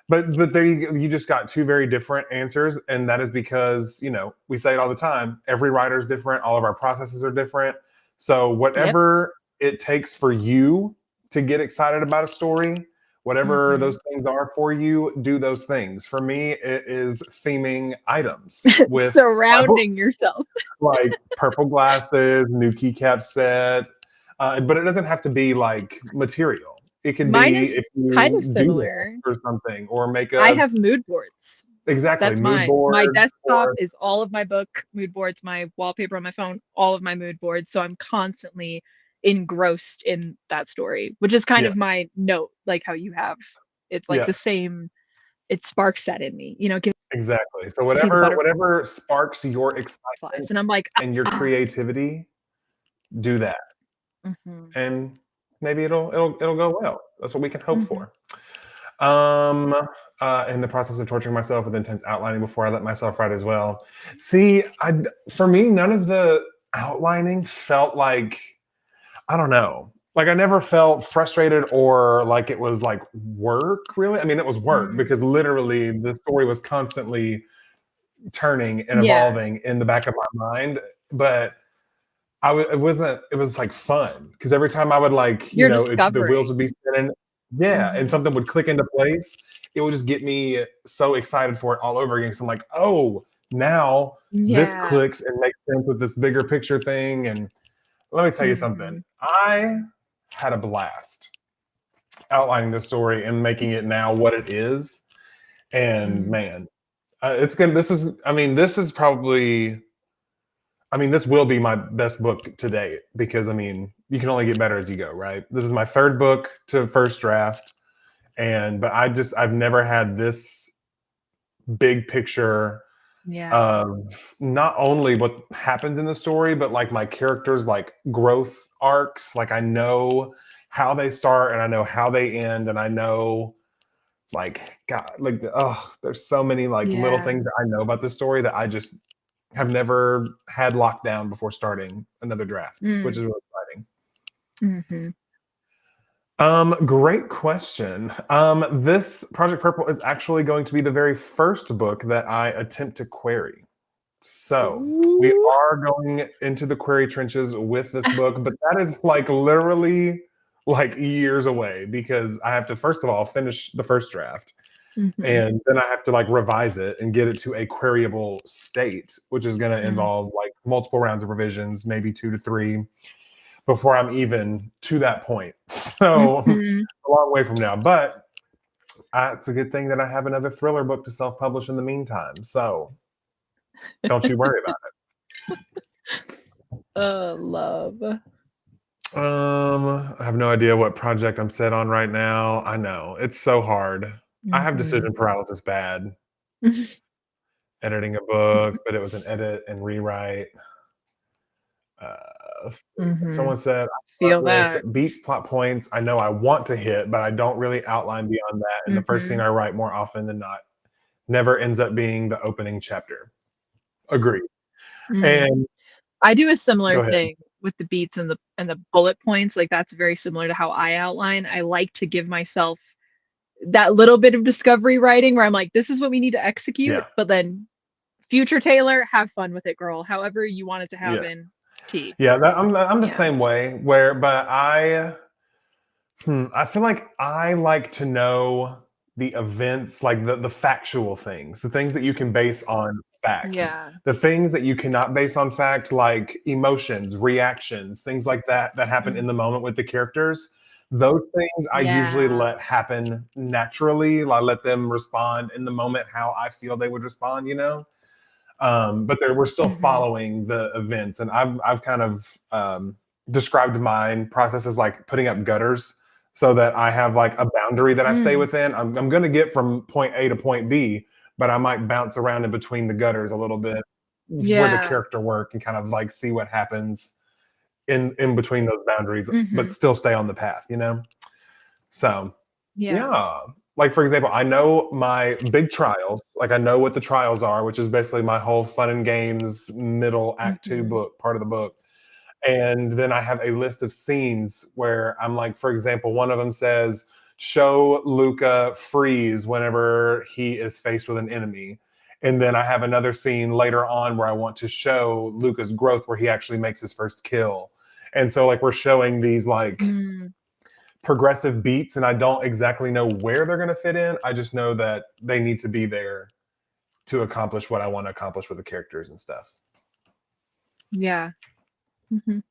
A: but there you just got two very different answers, and that is because we say it all the time. Every writer is different. All of our processes are different. So
B: Yep.
A: whatever it takes for you to get excited about a story, whatever
B: Hmm.
A: those things are for you, do those things. For me, it is theming items with my book,
B: Surrounding yourself.
A: like purple glasses, new keycap set. But it doesn't have to be like material. It could
B: Mine
A: be
B: is
A: if
B: kind
A: you
B: of
A: doodle
B: similar.
A: or something, or make
B: I
A: a
B: have mood boards.
A: exactly
B: That's
A: mood
B: mine. My
A: board
B: desktop
A: or
B: is all of my book mood boards, my wallpaper on my phone, all of my mood boards. So I'm constantly engrossed in that story, which is kind
A: yeah,
B: of my note, like how you have. It's like
A: yeah,
B: the same, it sparks that in me, gives
A: exactly. So
B: me the
A: whatever sparks your
B: butterflies.
A: excitement
B: And I'm like,
A: and your creativity, do that,
B: mhm,
A: and maybe it'll go well. That's what we can hope
B: mhm.
A: for. Um, in the process of torturing myself with intense outlining before I let myself write as well. See, for me, none of the outlining felt like, I don't know. Like I never felt frustrated or like it was like work, really. I mean, it was work
B: Mm,
A: because literally the story was constantly turning and
B: yeah,
A: evolving in the back of my mind. But it wasn't, it was like fun because every time I would like,
B: you're
A: the wheels would
B: discovering.
A: be spinning. Yeah. And
B: Hmm.
A: something would click into place. It would just get me so excited for it all over again. Cause I'm like, oh, now this
B: Yeah.
A: clicks and makes sense with this bigger picture thing. And let me tell you something.
B: Hmm.
A: I had a blast outlining this story and making it now what it is. And
B: Mm.
A: man, it's good. This is probably, this will be my best book to date because, you can only get better as you go, right? This is my third book to first draft. But I've never had this big picture
B: Yeah.
A: of not only what happens in the story, but like my characters, like growth arcs. Like I know how they start and I know how they end, and I know like God, like there's so many like little
B: Yeah.
A: things that I know about this story that I just have never had locked down before starting another draft, which
B: Mm.
A: is really exciting.
B: Hmm.
A: Great question. This Project Purple is actually going to be the very first book that I attempt to query. So we
B: Ooh.
A: are going into the query trenches with this book, but that is like literally like years away because I have to first of all finish the first draft,
B: Hmm.
A: and then I have to like revise it and get it to a queryable state, which is going to
B: Mm.
A: involve like multiple rounds of revisions, maybe 2 to 3, before I'm even to that point. So
B: Mhm.
A: a long way from now, but it's a good thing that I have another thriller book to self-publish in the meantime. So don't you worry about
B: Love.
A: it. I have no idea what project I'm set on right now. I know it's so hard. I have
B: Mhm.
A: decision paralysis bad. Editing a book, but it was an edit and rewrite. Let's see.
B: Mhm.
A: Someone said I start
B: Feel that.
A: with beats, plot points. I know I want to hit, but I don't really outline beyond that. And the first thing
B: Mhm.
A: I write more often than not never ends up being the opening chapter. Agree.
B: Mm.
A: And
B: I do a similar
A: go ahead.
B: thing with the beats and the bullet points, like, that's very similar to how I outline. I like to give myself that little bit of discovery writing where I'm like, "This is what we need to execute,"
A: Yeah.
B: but then future Taylor, have fun with it, girl. However you want it to
A: Yes.
B: happen, T.
A: Yeah. I'm the
B: Yeah.
A: same way. But I feel like I like to know the events, like the factual things, the things that you can base on fact,
B: Yeah.
A: the things that you cannot base on fact, like emotions, reactions, things like that that happen in
B: Mm.
A: the moment with the characters. Those things I usually
B: Yeah.
A: let happen naturally. I let them respond in the moment how I feel they would respond, but we're still
B: Mhm.
A: following the events, and I've kind of described mine process as like putting up gutters so that I have like a boundary that I stay
B: Mm.
A: within. I'm going to get from point A to point B, but I might bounce around in between the gutters a little bit for the
B: Yeah.
A: character work and kind of like see what happens in between those boundaries, but
B: Mhm.
A: still stay on the path. So
B: Yeah.
A: yeah. Like for example, I know my big trials. Like I know what the trials are, which is basically my whole fun and games middle act 2
B: Mhm.
A: book, part of the book. And then I have a list of scenes where I'm like, for example, one of them says, show Luca freeze whenever he is faced with an enemy. And then I have another scene later on where I want to show Luca's growth where he actually makes his first kill. And so like we're showing these like
B: Mm.
A: progressive beats, and I don't exactly know where they're going to fit in. I just know that they need to be there to accomplish what I want to accomplish with the characters and stuff.
B: Yeah. Mhm.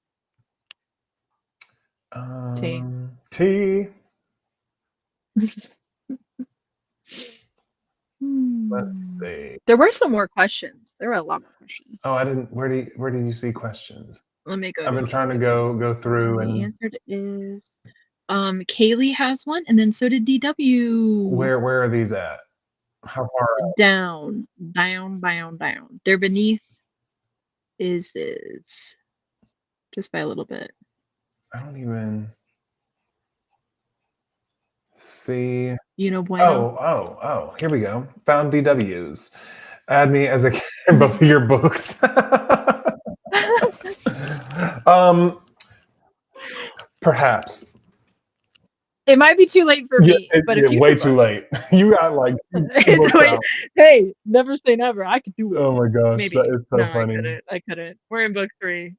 B: T.
A: T. Let's
B: Hmm.
A: see.
B: There were some more questions. There were a lot more questions.
A: Oh, I didn't. Where did you see questions?
B: Let me go
A: I've
B: to
A: been trying to
B: it.
A: go
B: So
A: through
B: the
A: and
B: answer is Kaylee has one, and then so did DW.
A: where are these at? How far up?
B: Down, down, down, down. They're beneath is just by a little bit.
A: I don't even see.
B: You know, bueno.
A: Oh, here we go. Found DWs. Add me as a in both of your books. um, Perhaps.
B: It might be too late for
A: Yeah,
B: me, but a future
A: way
B: book.
A: too late. You got like two
B: It's
A: books
B: like,
A: out.
B: hey, never say never. I could do it.
A: Oh my gosh,
B: Maybe.
A: that is
B: No,
A: so funny.
B: I couldn't. We're in book 3.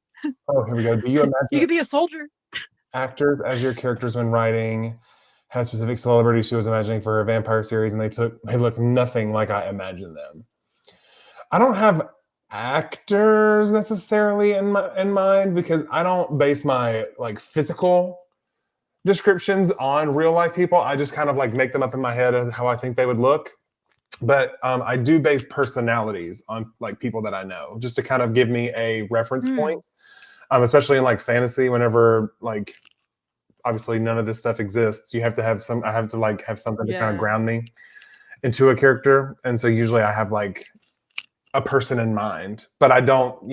A: Oh, here we go. Do you
B: You
A: imagine
B: could be a soldier.
A: actors as your characters when writing? Had specific celebrities she was imagining for her vampire series, and they look nothing like I imagined them. I don't have actors necessarily in mind because I don't base my like physical descriptions on real life people. I just kind of like make them up in my head as how I think they would look. But I do base personalities on like people that I know, just to kind of give me a reference point. Especially in like fantasy, whenever like obviously none of this stuff exists, you have to have some. I have to like have something to kind of
B: Yeah.
A: ground me into a character, and so usually I have like a person in mind, but I don't,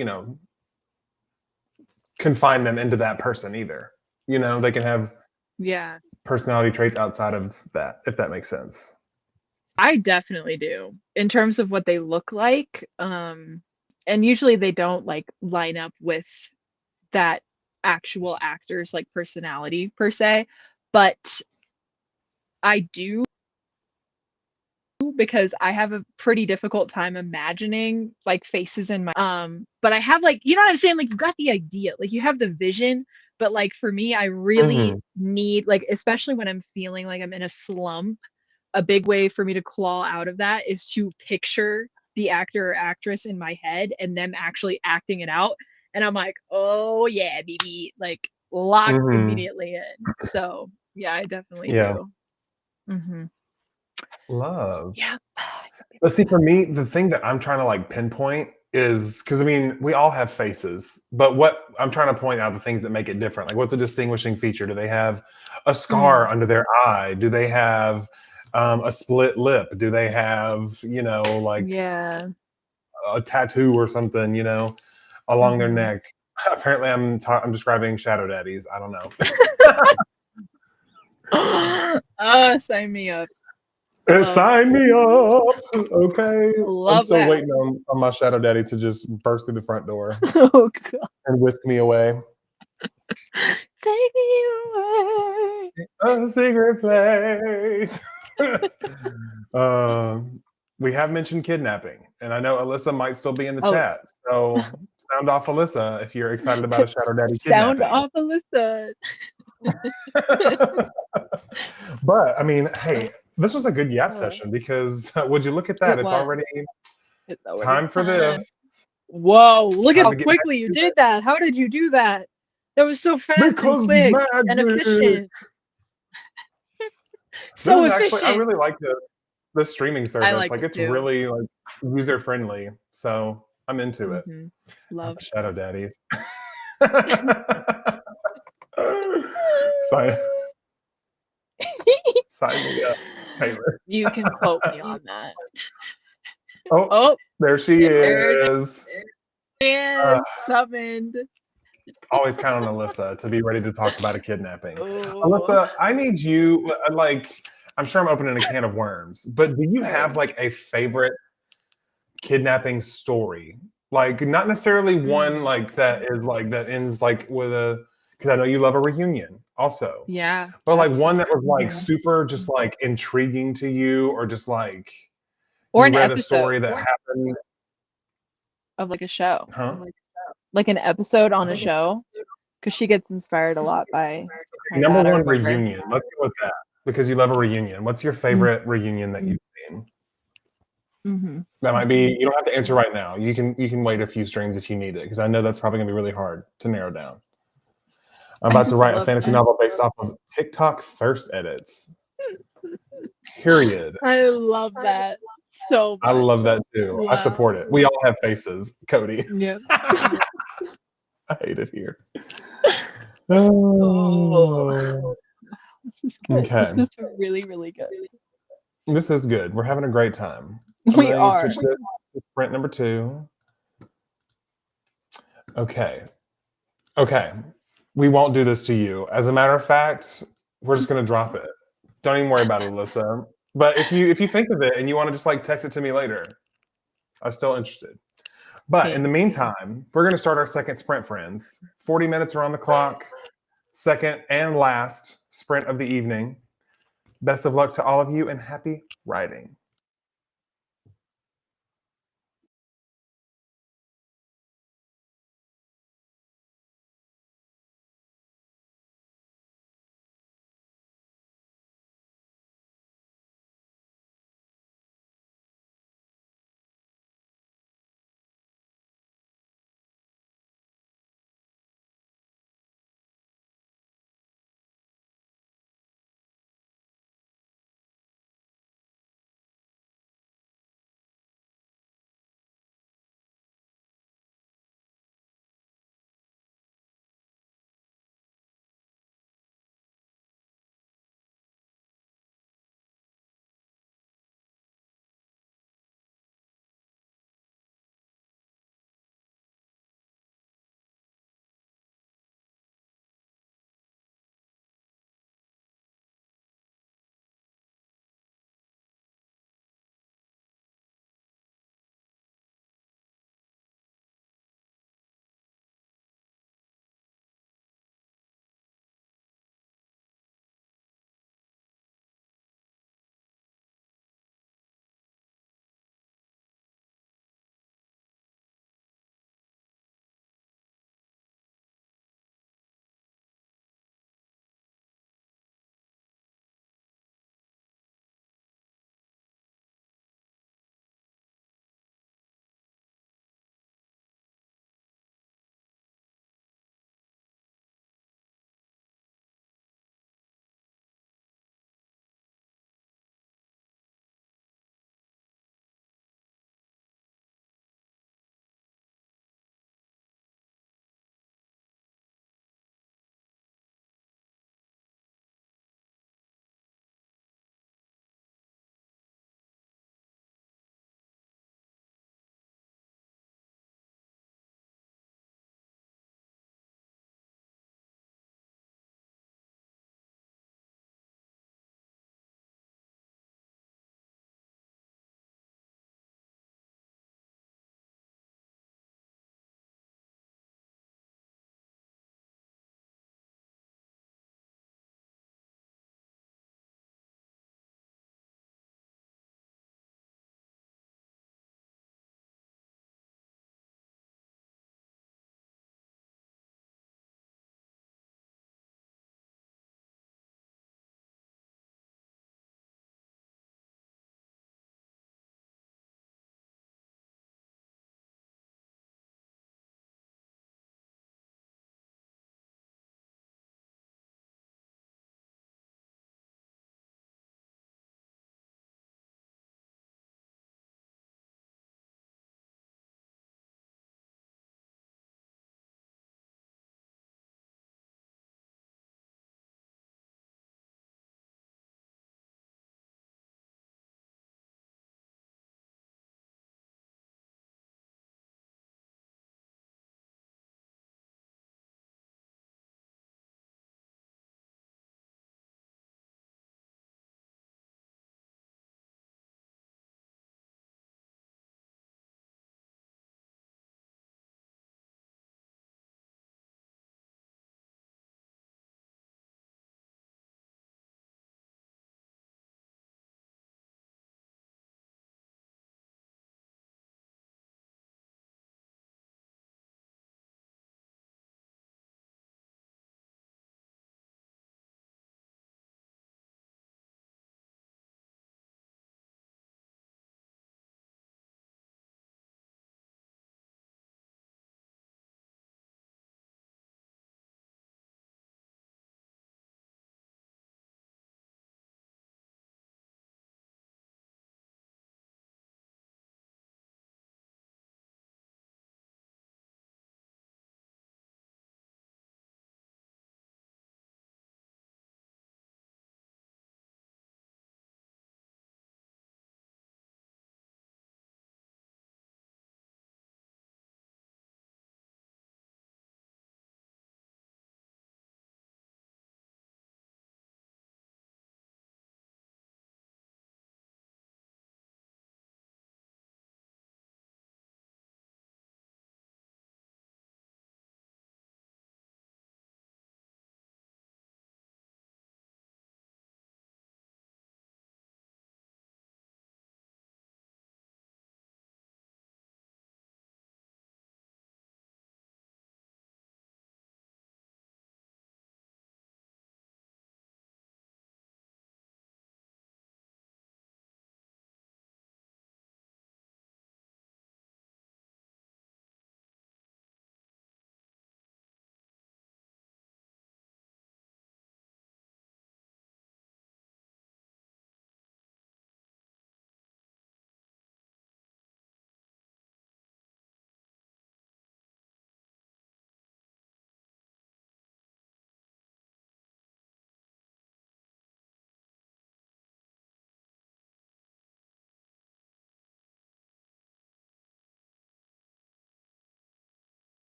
A: confine them into that person either. They can have
B: Yeah.
A: personality traits outside of that, if that makes sense.
B: I definitely do. In terms of what they look like, and usually they don't like line up with that actual actor's like personality per se, but I do because I have a pretty difficult time imagining like faces in my but I have like you know what I'm saying, like you got the idea, like you have the vision, but like for me I really
A: Hmm.
B: need like especially when I'm feeling like I'm in a slump, a big way for me to claw out of that is to picture the actor or actress in my head and them actually acting it out. And I'm like, oh yeah, baby, like locked
A: Hmm.
B: immediately in. So yeah, I definitely
A: Yeah.
B: do. Hmm.
A: Love.
B: Yep.
A: But see, for me, the thing that I'm trying to like pinpoint is because I mean, we all have faces, but what I'm trying to point out the things that make it different. Like, what's a distinguishing feature? Do they have a scar under their eye? Do they have a split lip? Do they have, like
B: Yeah.
A: a tattoo or something, along their
B: Hmm.
A: neck? Apparently, I'm describing shadow daddies. I don't know.
B: Sign me up.
A: Sign me up. Okay. I'm
B: Love
A: still
B: that.
A: waiting on my shadow daddy to just burst through the front door
B: Oh god.
A: and whisk me away.
B: Take me away.
A: A secret place. um, we have mentioned kidnapping, and I know Alyssa might still be in the
B: Oh,
A: chat. So sound off, Alyssa, if you're excited about a shadow daddy
B: sound
A: kidnapping.
B: off, Alyssa.
A: But I mean, hey, this was a good yap
B: Uh,
A: session because would you look at that?
B: it
A: It's
B: was.
A: already
B: It's already
A: time for
B: time.
A: this.
B: Whoa, look at
A: Time
B: how
A: to get back
B: quickly you
A: to
B: did
A: it.
B: that. How did you do that? That was so fast and
A: Because
B: quick and
A: magic.
B: efficient.
A: This
B: So
A: is actually, I
B: efficient.
A: really like this streaming
B: I
A: service.
B: like
A: Like
B: it
A: it's
B: too.
A: really like user friendly. So I'm into it.
B: Hmm. Love.
A: Shadow daddies. sign, sign me up, Taylor.
B: You can quote me on that.
A: Oh,
B: Oh,
A: there she
B: there it
A: is. Uh,
B: is. Summoned.
A: Always count on Alyssa to be ready to talk about a kidnapping.
B: Oh.
A: Alyssa, I need you. Like, I'm sure I'm opening a can of worms, but do you have
B: Sorry.
A: like a favorite kidnapping story? Like, not necessarily one like that is like that ends like with a, because I know you love a reunion also,
B: Yeah,
A: but like one that was like
B: mhm.
A: super just like intriguing to you, or just like
B: Or
A: you
B: an
A: read a
B: episode
A: story that happened.
B: of like a show.
A: Huh?
B: Like an episode on a
A: Oh,
B: show. Because she gets inspired a lot by
A: number
B: that, I
A: one,
B: remember.
A: reunion. Let's go with that because you love a reunion. What's your favorite reunion that you've seen?
B: Mm-hmm.
A: That might be. You don't have to answer right now. You can wait a few strings if you need it, because I know that's probably gonna be really hard to narrow down. I'm
B: I
A: about to
B: just
A: write a
B: love
A: fantasy
B: that.
A: novel based off of TikTok thirst edits. Period.
B: I love that so
A: I
B: much.
A: love that too. I
B: Wow.
A: support it. We all have faces, Cody.
B: Yeah.
A: I hate it here.
B: Oh,
A: Oh.
B: this is good.
A: Okay.
B: This is really, really good.
A: This is good. We're having a great time. I'm
B: We
A: going to
B: are.
A: switch this to sprint number 2. Okay. Okay. We won't do this to you. As a matter of fact, we're just going to drop it. Don't even worry about it, Alyssa. But if you think of it and you want to just like text it to me later, I'm still interested. But in the meantime, we're going to start our second sprint, friends. 40 minutes are on the clock. Second and last sprint of the evening. Best of luck to all of you and happy riding.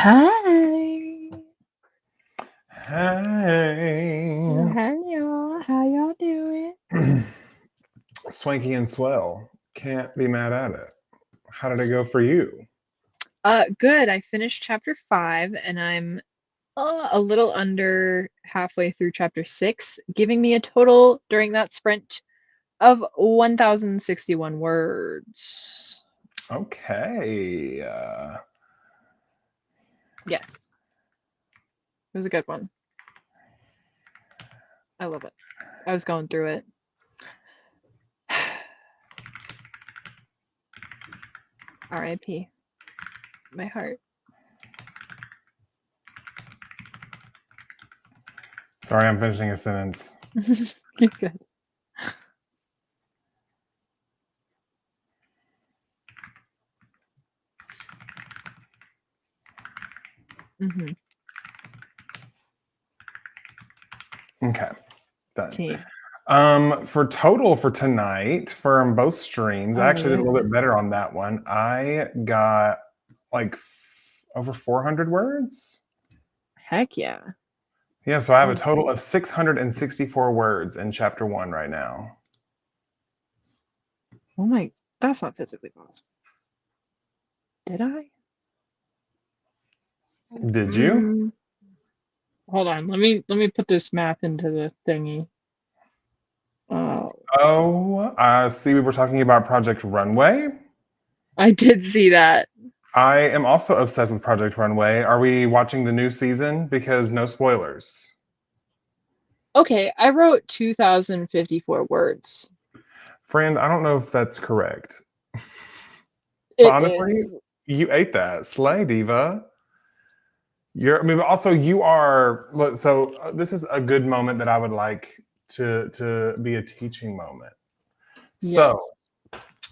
B: Hi.
A: Hey.
B: Hi, y'all. How y'all doing?
A: Swanky and swell. Can't be mad at it. How did it go for you?
B: Good. I finished chapter 5 and I'm a little under halfway through chapter 6, giving me a total during that sprint of 1,061 words.
A: Okay.
B: Yes, it was a good one. I love it. I was going through it. R.I.P. My heart.
A: Sorry, I'm finishing a sentence.
B: You're good. Mm-hmm.
A: Okay. Done.
B: Team.
A: For total for tonight, for both streams, I
B: Oh,
A: actually did a
B: yeah.
A: little bit better on that one. I got like over 400 words.
B: Heck yeah.
A: Yeah, so I have a
B: Oh,
A: total of 664 words in chapter 1 right now.
B: oh my, that's not physically possible. Did I?
A: Did you?
B: Hold on. Let me put this math into the thingy. Oh,
A: Oh, I see we were talking about Project Runway.
B: I did see that.
A: I am also obsessed with Project Runway. Are we watching the new season? Because no spoilers.
B: Okay, I wrote 2,054 words.
A: Friend, I don't know if that's correct. But
B: It
A: honestly,
B: is.
A: you ate that. Slay, diva. But also you are, so this is a good moment that I would like to be a teaching moment.
B: Yes.
A: So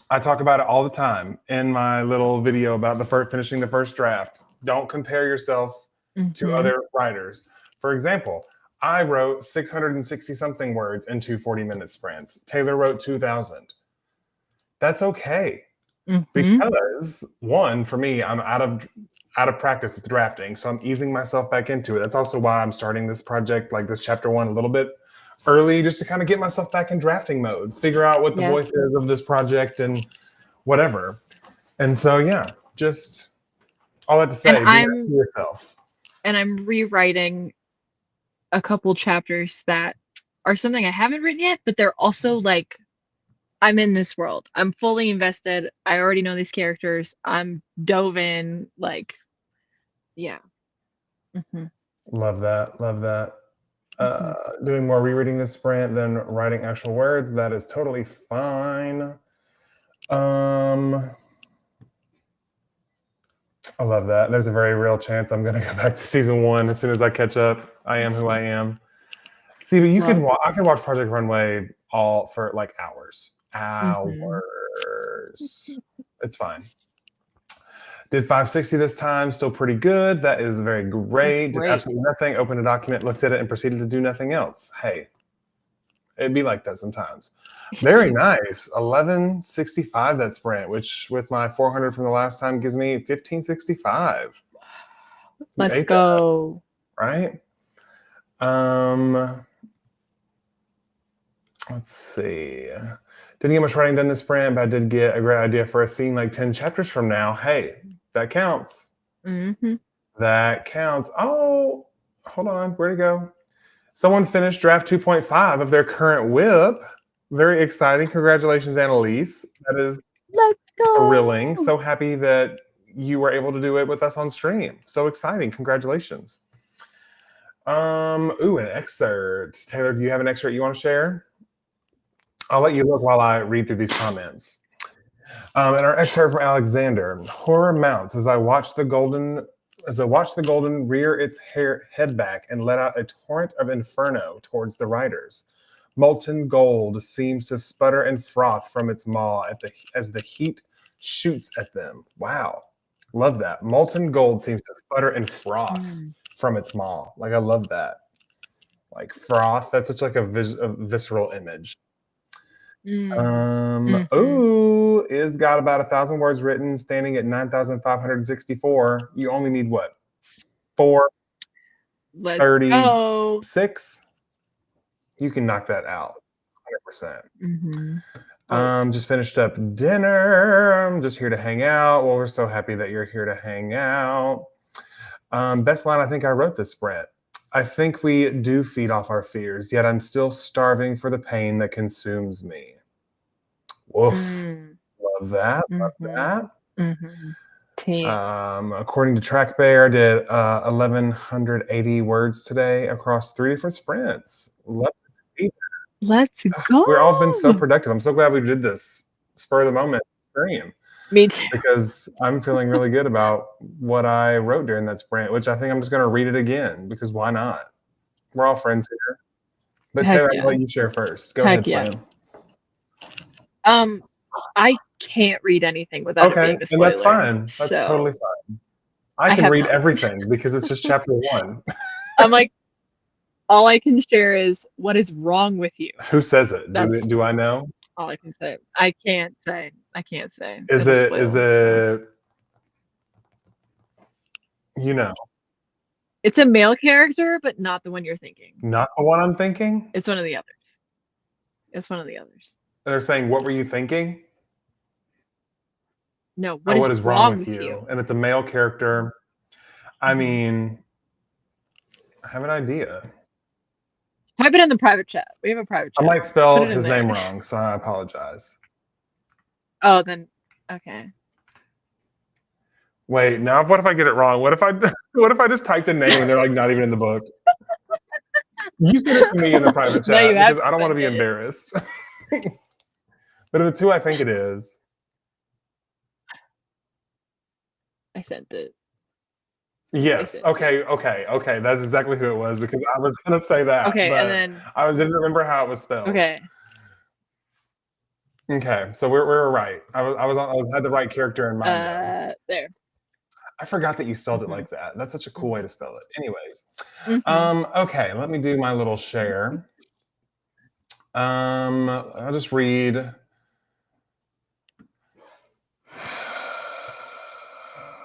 A: I talk about it all the time in my little video about finishing the first draft. Don't compare yourself to
B: Mm-hmm.
A: other writers. For example, I wrote 660 something words in 240-minute sprints. Taylor wrote 2,000. That's okay
B: Mm-hmm.
A: because one, for me, I'm out of practice with drafting, so I'm easing myself back into it. That's also why I'm starting this project, like this chapter 1, a little bit early, just to kind of get myself back in drafting mode, figure out what the
B: Yes.
A: voice is of this project and whatever. And so, yeah, just all that to
B: And
A: say, be nice
B: I'm
A: to yourself.
B: rewriting a couple chapters that are something I haven't written yet, but they're also like I'm in this world. I'm fully invested. I already know these characters. I'm dove in. Like, yeah. Mm-hmm.
A: Love that. Love that.
B: Mm-hmm.
A: Doing more rereading this sprint than writing actual words, that is totally fine. I love that. There's a very real chance I'm going to go back to season 1 as soon as I catch up. I am who I am. See, but I could watch Project Runway all for like hours.
B: Mm-hmm.
A: It's fine. Did 560 this time, still pretty good. That is very
B: That's
A: great. Did
B: great.
A: absolutely nothing, opened a document, looked at it, and proceeded to do nothing else. Hey, it'd be like that sometimes. Very nice. 1165 that sprint, which with my 400 from the last time gives me 1565. You
B: Let's
A: ate that,
B: go.
A: right? Let's see. Didn't get much writing done this sprint, but I did get a great idea for a scene like 10 chapters from now. Hey, that counts.
B: Mm-hmm.
A: That counts. Oh, hold on. Where'd it go? Someone finished draft 2.5 of their current whip. Very exciting. Congratulations, Annalise. That is
B: Let's
A: thrilling.
B: go.
A: So happy that you were able to do it with us on stream. So exciting. Congratulations. An excerpt. Taylor, do you have an excerpt you want to share? I'll let you look while I read through these comments. And our excerpt from Alexander. Horror mounts as I watch the golden rear its head back and let out a torrent of inferno towards the riders. Molten gold seems to sputter and froth from its maw as the heat shoots at them. Wow. Love that. Molten gold seems to sputter and froth from its maw. Like, I love that. Like froth, that's such like a visceral image. Is got about 1,000 words written, standing at 9,564. You only need what?
B: Let's go.
A: 4:36. You can knock that out 100%. Just finished up dinner. I'm just here to hang out. Well, we're so happy that you're here to hang out. Best line I think I wrote this sprint. I think we do feed off our fears, yet I'm still starving for the pain that consumes me. Woof. Love that. Love that. According to Track Bear, I did 1,180 words today across 3 different sprints. Love to see that.
B: Let's go.
A: We've all been so productive. I'm so glad we did this spur of the moment stream.
B: Me too.
A: Because I'm feeling really good about what I wrote during that sprint, which I think I'm just going to read it again because why not? We're all friends here. But Taylor, I'll let you share first. Go ahead, Slam.
B: I can't read anything without it being a spoiler.
A: And that's fine. That's totally fine. I can read everything because it's just chapter 1.
B: I'm like, all I can share is what is wrong with you.
A: Who says it? Do I know?
B: All I can say. I can't say.
A: Is it you know? It's
B: a male character, but not the one you're thinking.
A: Not the one I'm thinking?
B: It's one of the others.
A: They're saying, what were you thinking?
B: No, what is wrong with you?
A: And it's a male character. I mean, I have an idea.
B: Type it in the private chat. We have a private chat.
A: I might spell his name wrong, so I apologize.
B: Oh, then okay.
A: Wait, now what if I get it wrong? What if I just typed a name and they're like not even in the book? You sent it to me in the private chat because I don't want to be embarrassed. But if it's who I think it is.
B: I sent it.
A: Yes. Okay. That's exactly who it was because I was gonna say that.
B: Okay, and then
A: I didn't remember how it was spelled.
B: Okay.
A: So we're right. I had the right character in mind.
B: There.
A: I forgot that you spelled it like that. That's such a cool way to spell it. Anyways, okay. Let me do my little share. I'll just read.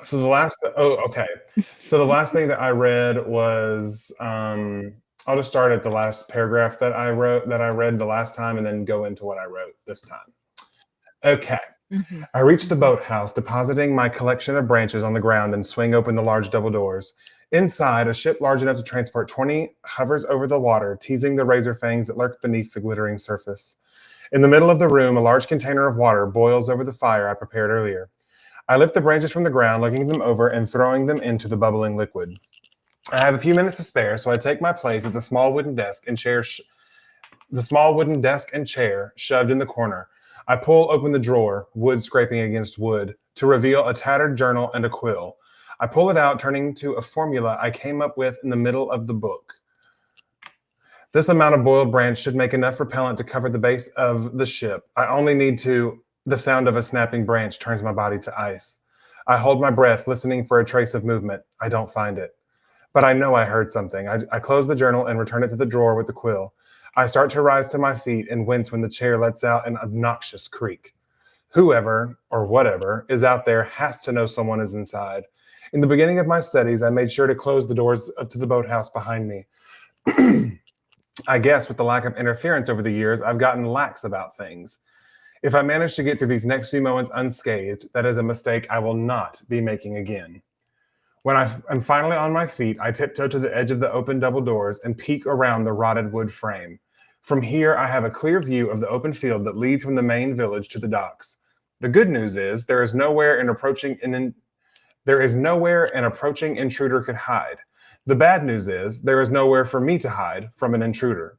A: So the last thing that I read was I'll just start at the last paragraph that I read the last time and then go into what I wrote this time. Okay. I reach the boathouse, depositing my collection of branches on the ground and swing open the large double doors. Inside, a ship large enough to transport 20 hovers over the water, teasing the razor fangs that lurk beneath the glittering surface. In the middle of the room, a large container of water boils over the fire I prepared earlier. I lift the branches from the ground, looking them over and throwing them into the bubbling liquid. I have a few minutes to spare, so I take my place at the small wooden desk and chair shoved in the corner. I pull open the drawer, wood scraping against wood, to reveal a tattered journal and a quill. I pull it out, turning to a formula I came up with in the middle of the book. This amount of boiled branch should make enough repellent to cover the base of the ship. I only need to... The sound of a snapping branch turns my body to ice. I hold my breath, listening for a trace of movement. I don't find it. But I know I heard something. I close the journal and return it to the drawer with the quill. I start to rise to my feet and wince when the chair lets out an obnoxious creak. Whoever, or whatever, is out there has to know someone is inside. In the beginning of my studies, I made sure to close the doors to the boathouse behind me. I guess with the lack of interference over the years, I've gotten lax about things. If I manage to get through these next few moments unscathed, that is a mistake I will not be making again. When I'm finally on my feet, I tiptoe to the edge of the open double doors and peek around the rotted wood frame. From here, I have a clear view of the open field that leads from the main village to the docks. The good news is there is nowhere an approaching intruder could hide. The bad news is there is nowhere for me to hide from an intruder.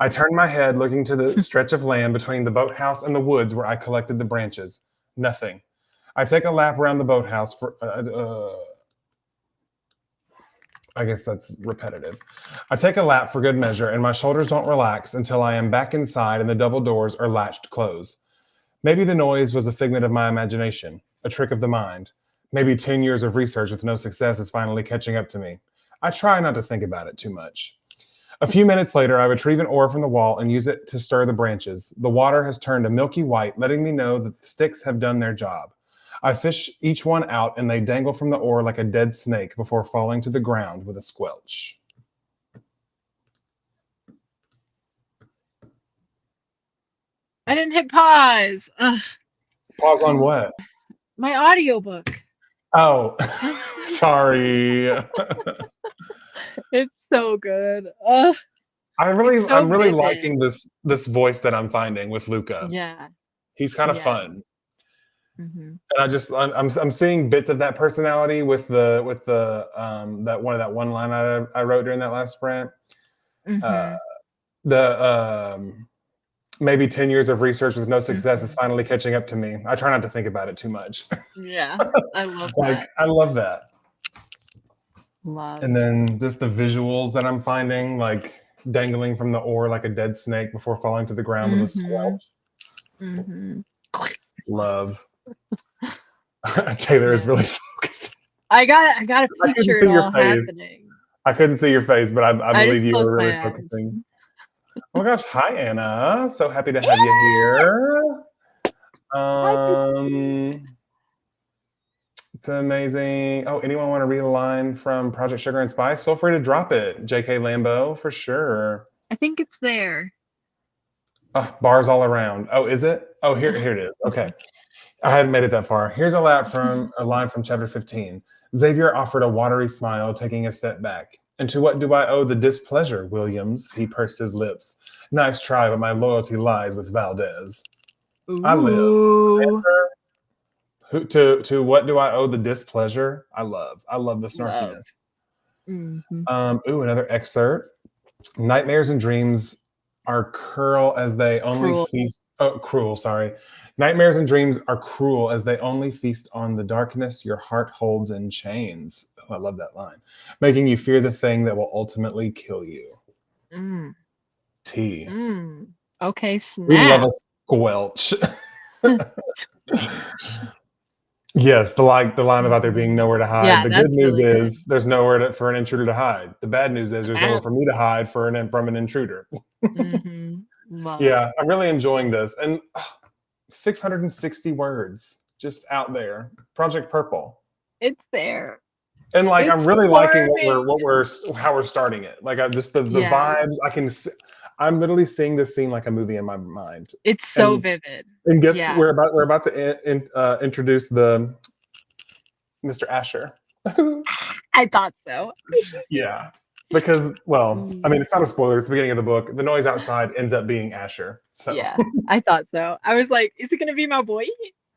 A: I turn my head, looking to the stretch of land between the boathouse and the woods where I collected the branches. Nothing. I take a lap around the boathouse for... I guess that's repetitive. I take a lap for good measure, and my shoulders don't relax until I am back inside and the double doors are latched close. Maybe the noise was a figment of my imagination, a trick of the mind. Maybe 10 years of research with no success is finally catching up to me. I try not to think about it too much. A few minutes later, I retrieve an oar from the wall and use it to stir the branches. The water has turned a milky white, letting me know that the sticks have done their job. I fish each one out, and they dangle from the oar like a dead snake before falling to the ground with a squelch.
B: I didn't hit pause. Ugh,
A: Pause on what?
B: my audiobook.
A: Oh, sorry.
B: It's so good. Ugh, it's so
A: I'm really
B: vivid.
A: liking this voice that I'm finding with Luca.
B: Yeah.
A: He's kind of
B: Yeah.
A: fun.
B: Mm-hmm.
A: And I'm seeing bits of that personality with that one line I wrote during that last sprint. Uh,
B: Mm-hmm.
A: the maybe 10 years of research with no success is
B: Mm-hmm.
A: finally catching up to me. I try not to think about it too much.
B: Yeah. I love
A: Like
B: that.
A: I love that.
B: Love.
A: And then just the visuals that I'm finding, like dangling from the oar like a dead snake before falling to the ground with a
B: Mm-hmm.
A: squelch.
B: Mm-hmm.
A: Love. Taylor is
B: Yeah.
A: really focused.
B: I gotta
A: I couldn't
B: picture it
A: see your
B: all
A: face.
B: happening.
A: I couldn't see your face, but I
B: I
A: believe
B: just
A: you
B: closed
A: were really
B: my eyes.
A: focusing. Oh my gosh, hi Anna. So happy to have you
B: Yeah.
A: here.
B: Hi, Christine.
A: It's amazing. Oh, anyone want to read a line from Project Sugar and Spice? Feel free to drop it. JK Lambeau for sure.
B: I think it's there.
A: Oh, bars all around. Oh, is it? Oh, here it is. Okay. I hadn't made it that far. Here's a line from chapter 15. Xavier offered a watery smile, taking a step back. And to what do I owe the displeasure, Williams? He pursed his lips. Nice try, but my loyalty lies with Valdez. I live.
B: Ooh.
A: To what do I owe the displeasure? I love the
B: Love.
A: snarkiness.
B: Mm-hmm.
A: Another excerpt. Nightmares and dreams are cruel as they only
B: Cruel.
A: feast. Oh, cruel. Sorry. Nightmares and dreams are cruel as they only feast on the darkness your heart holds in chains. Oh, I love that line. Making you fear the thing that will ultimately kill you.
B: Mm.
A: T.
B: Mm. Okay,
A: We love a
B: snap.
A: squelch. Yes, the line about there being nowhere to hide.
B: Yeah,
A: The good
B: that's
A: news
B: really good.
A: is there's nowhere for an intruder to hide. The bad news is there's nowhere
B: Bad
A: for me to
B: news.
A: hide from an intruder.
B: Mm-hmm. Love.
A: Yeah, I'm really enjoying this. And 660 words just out there. Project Purple.
B: It's there.
A: And like I'm
B: It's
A: really liking
B: forming.
A: how we're starting it. Like I just the
B: Yeah.
A: vibes I'm literally seeing this scene like a movie in my mind.
B: It's so
A: And
B: vivid.
A: guess
B: Yeah.
A: we're about to introduce the Mr. Asher.
B: I thought so.
A: Yeah. Because, well, I
B: Mm.
A: mean, it's not a spoiler. It's the beginning of the book. The noise outside ends up being Asher. So,
B: Yeah, I thought so. I was like, is it gonna be my boy?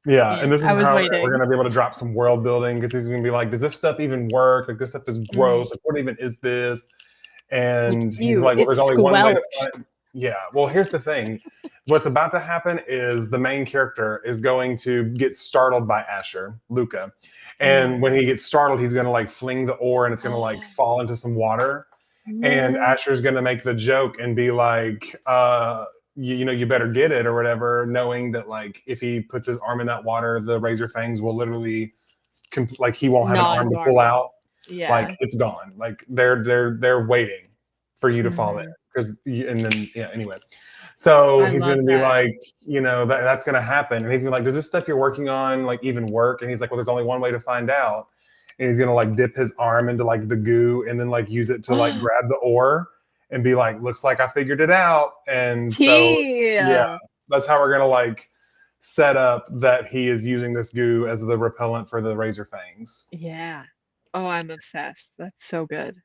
A: yeah. And
B: And
A: this is
B: I was
A: how we're
B: waiting.
A: going to be able to drop some world building because he's going to be like, does this stuff even work? Like, this stuff is
B: Mm.
A: gross. Like, what even is this?
B: Like,
A: And he's
B: ew,
A: like, well,
B: it's
A: there's only one way to
B: squelched.
A: find. Yeah. Well, here's the thing. What's about to happen is the main character is going to get startled by Asher, Luca. And when he gets startled, he's going to like fling the oar and it's going to like fall into some water. And
B: No.
A: Asher's going to make the joke and be like, you know, you better get it or whatever, knowing that like if he puts his arm in that water, the razor fangs will literally, like he won't have an
B: Gnaw
A: arm
B: his
A: to
B: arm
A: pull
B: off.
A: out.
B: Yeah.
A: Like it's gone. Like they're waiting for you to fall in
B: Hmm.
A: because and then yeah. Anyway, so
B: I
A: he's going
B: love
A: to be
B: that.
A: like, you know, that's going to happen, and he's going to be like, does this stuff you're working on like even work? And he's like, well, there's only one way to find out. And he's going to like dip his arm into like the goo and then like use it to like grab the oar and be like, looks like I figured it out. And so
B: Tea.
A: yeah, that's how we're going to like set up that he is using this goo as the repellent for the razor fangs.
B: Yeah. Oh, I'm obsessed. That's so good.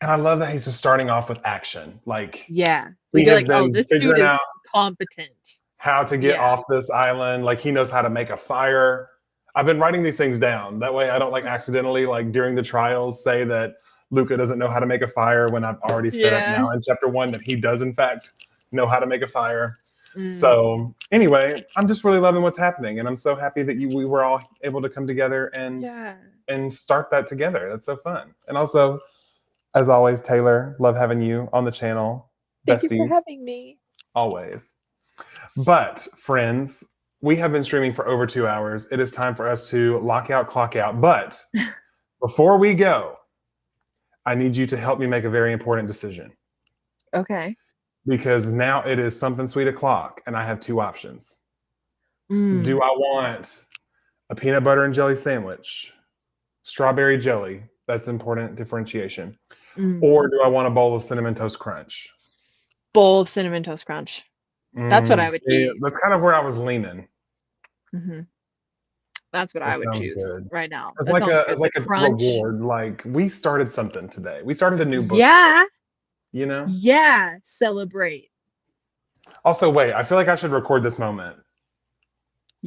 A: And I love that he's just starting off with action. Like
B: Yeah.
A: he
B: Like you're
A: has
B: like, oh,
A: been
B: this dude
A: figuring
B: is
A: out
B: competent.
A: how to get
B: Yeah.
A: off this island. Like he knows how to make a fire. I've been writing these things down. That way I don't like accidentally like during the trials say that Luca doesn't know how to make a fire when I've already set up
B: Yeah.
A: now in chapter 1 that he does in fact know how to make a fire.
B: Mm.
A: So anyway, I'm just really loving what's happening, and I'm so happy that we were all able to come together and start that together. That's so fun. And also, as always, Taylor, love having you on the channel.
B: Thank you for
A: Besties,
B: having me.
A: always. But friends, we have been streaming for over 2 hours. It is time for us to lock out, clock out. But before we go, I need you to help me make a very important decision.
B: Okay.
A: Because now it is something sweet o'clock, and I have two options.
B: Mm.
A: Do I want a peanut butter and jelly sandwich, strawberry jelly. That's important differentiation. Or do I want a bowl of Cinnamon Toast Crunch?
B: Bowl of Cinnamon Toast Crunch. That's what I would eat.
A: That's kind of where I was leaning.
B: Mm-hmm. That's what
A: That
B: I would
A: sounds
B: choose
A: good.
B: right now.
A: It's
B: That
A: like
B: sounds
A: a
B: good.
A: it's like
B: The
A: a
B: crunch.
A: reward. Like we started something today. We started a new book.
B: Yeah.
A: Today, you know?
B: Yeah. Celebrate.
A: Also, wait, I feel like I should record this moment.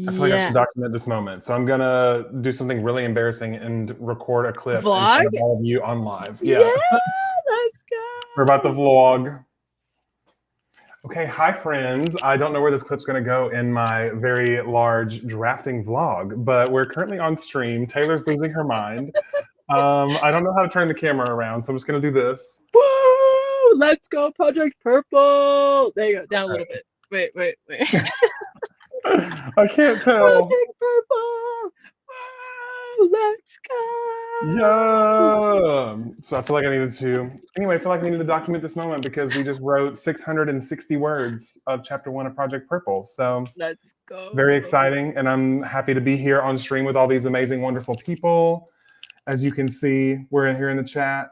A: I feel like I should
B: Yeah.
A: document this moment. So I'm gonna do something really embarrassing and record a clip in
B: Vlog?
A: front of all of you on live.
B: Yeah. Let's go.
A: We're about to vlog. Okay, hi friends. I don't know where this clip's gonna go in my very large drafting vlog, but we're currently on stream. Taylor's losing her mind. I don't know how to turn the camera around, so I'm just gonna do this.
B: Woo! Let's go, Project Purple. There you go. Down a little bit. Wait.
A: I can't tell.
B: Project Purple. Woo! Let's go.
A: Yeah. So I feel like I needed to. Anyway, I feel like I needed to document this moment because we just wrote 660 words of Chapter 1 of Project Purple. So
B: Let's go.
A: very exciting, and I'm happy to be here on stream with all these amazing, wonderful people. As you can see, we're here in the chat.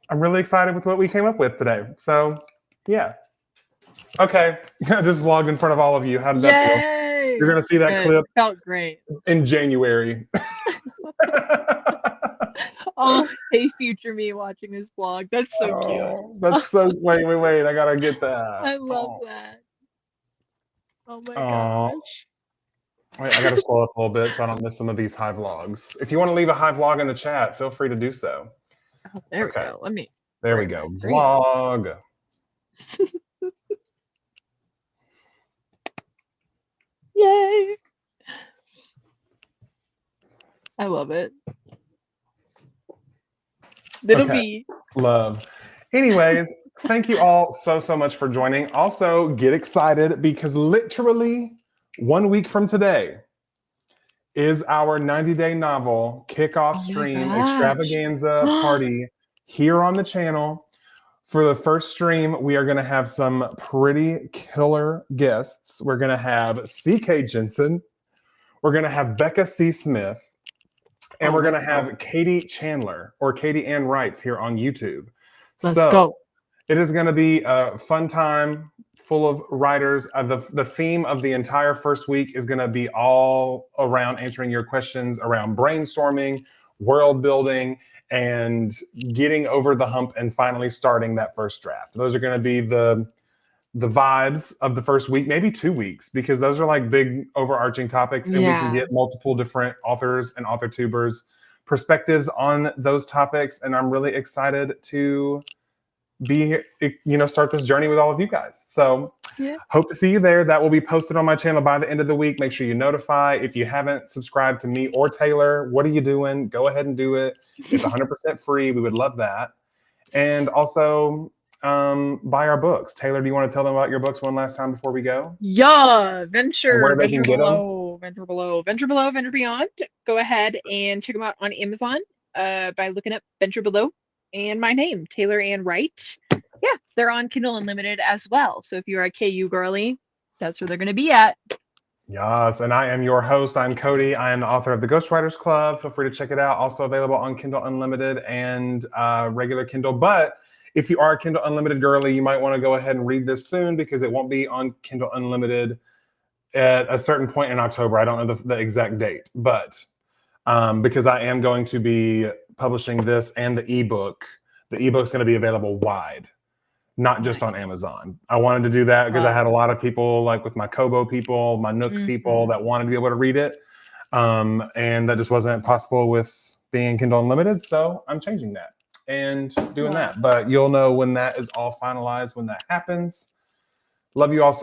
A: I'm really excited with what we came up with today. So, yeah. Okay, I just vlogged in front of all of you. How did that feel? You're gonna see that clip.
B: Felt great.
A: In January.
B: Oh, hey, future me watching this vlog. That's so cute.
A: That's so. Wait. I gotta get that.
B: I love that. Oh my gosh.
A: Wait, I gotta scroll up a little bit so I don't miss some of these high vlogs. If you want to leave a high vlog in the chat, feel free to do so.
B: Oh, there we go. Let me.
A: There we go. Vlog.
B: Yay! I love it. Little me.
A: Love. Anyways, thank you all so much for joining. Also, get excited because literally 1 week from today is our 90-day novel kickoff stream extravaganza party here on the channel. For the first stream, we are going to have some pretty killer guests. We're going to have C.K. Jensen. We're going to have Becca C. Smith. And we're going to have Katie Chandler or Katie Ann Wrights here on YouTube.
B: Let's go.
A: It is going to be a fun time full of writers. The theme of the entire first week is going to be all around answering your questions around brainstorming, world building, and getting over the hump and finally starting that first draft. Those are going to be the vibes of the first week, maybe 2 weeks, because those are like big overarching topics, and we can get multiple different authors and author tubers perspectives on those topics. And I'm really excited to be here, start this journey with all of you guys. So hope to see you there. That will be posted on my channel by the end of the week. Make sure you notify. If you haven't subscribed to me or Taylor, what are you doing? Go ahead and do it. It's 100% free. We would love that. And also buy our books. Taylor, do you want to tell them about your books one last time before we go?
B: Yeah, Venture
A: Below,
B: Venture Beyond. Go ahead and check them out on Amazon by looking up Venture Below and my name, Taylor Ann Wright. Yeah, they're on Kindle Unlimited as well. So if you're a KU girly, that's where they're going to be at.
A: Yes, and I am your host. I'm Cody. I am the author of the Ghostwriters Club. Feel free to check it out. Also available on Kindle Unlimited and regular Kindle. But if you are a Kindle Unlimited girly, you might want to go ahead and read this soon because it won't be on Kindle Unlimited at a certain point in October. I don't know the exact date, but because I am going to be publishing this and the ebook. The ebook's going to be available wide, not just on Amazon. I wanted to do that because I had a lot of people, like with my Kobo people, my Nook people, that wanted to be able to read it. And that just wasn't possible with being Kindle Unlimited. So I'm changing that and doing that. But you'll know when that is all finalized, when that happens. Love you all so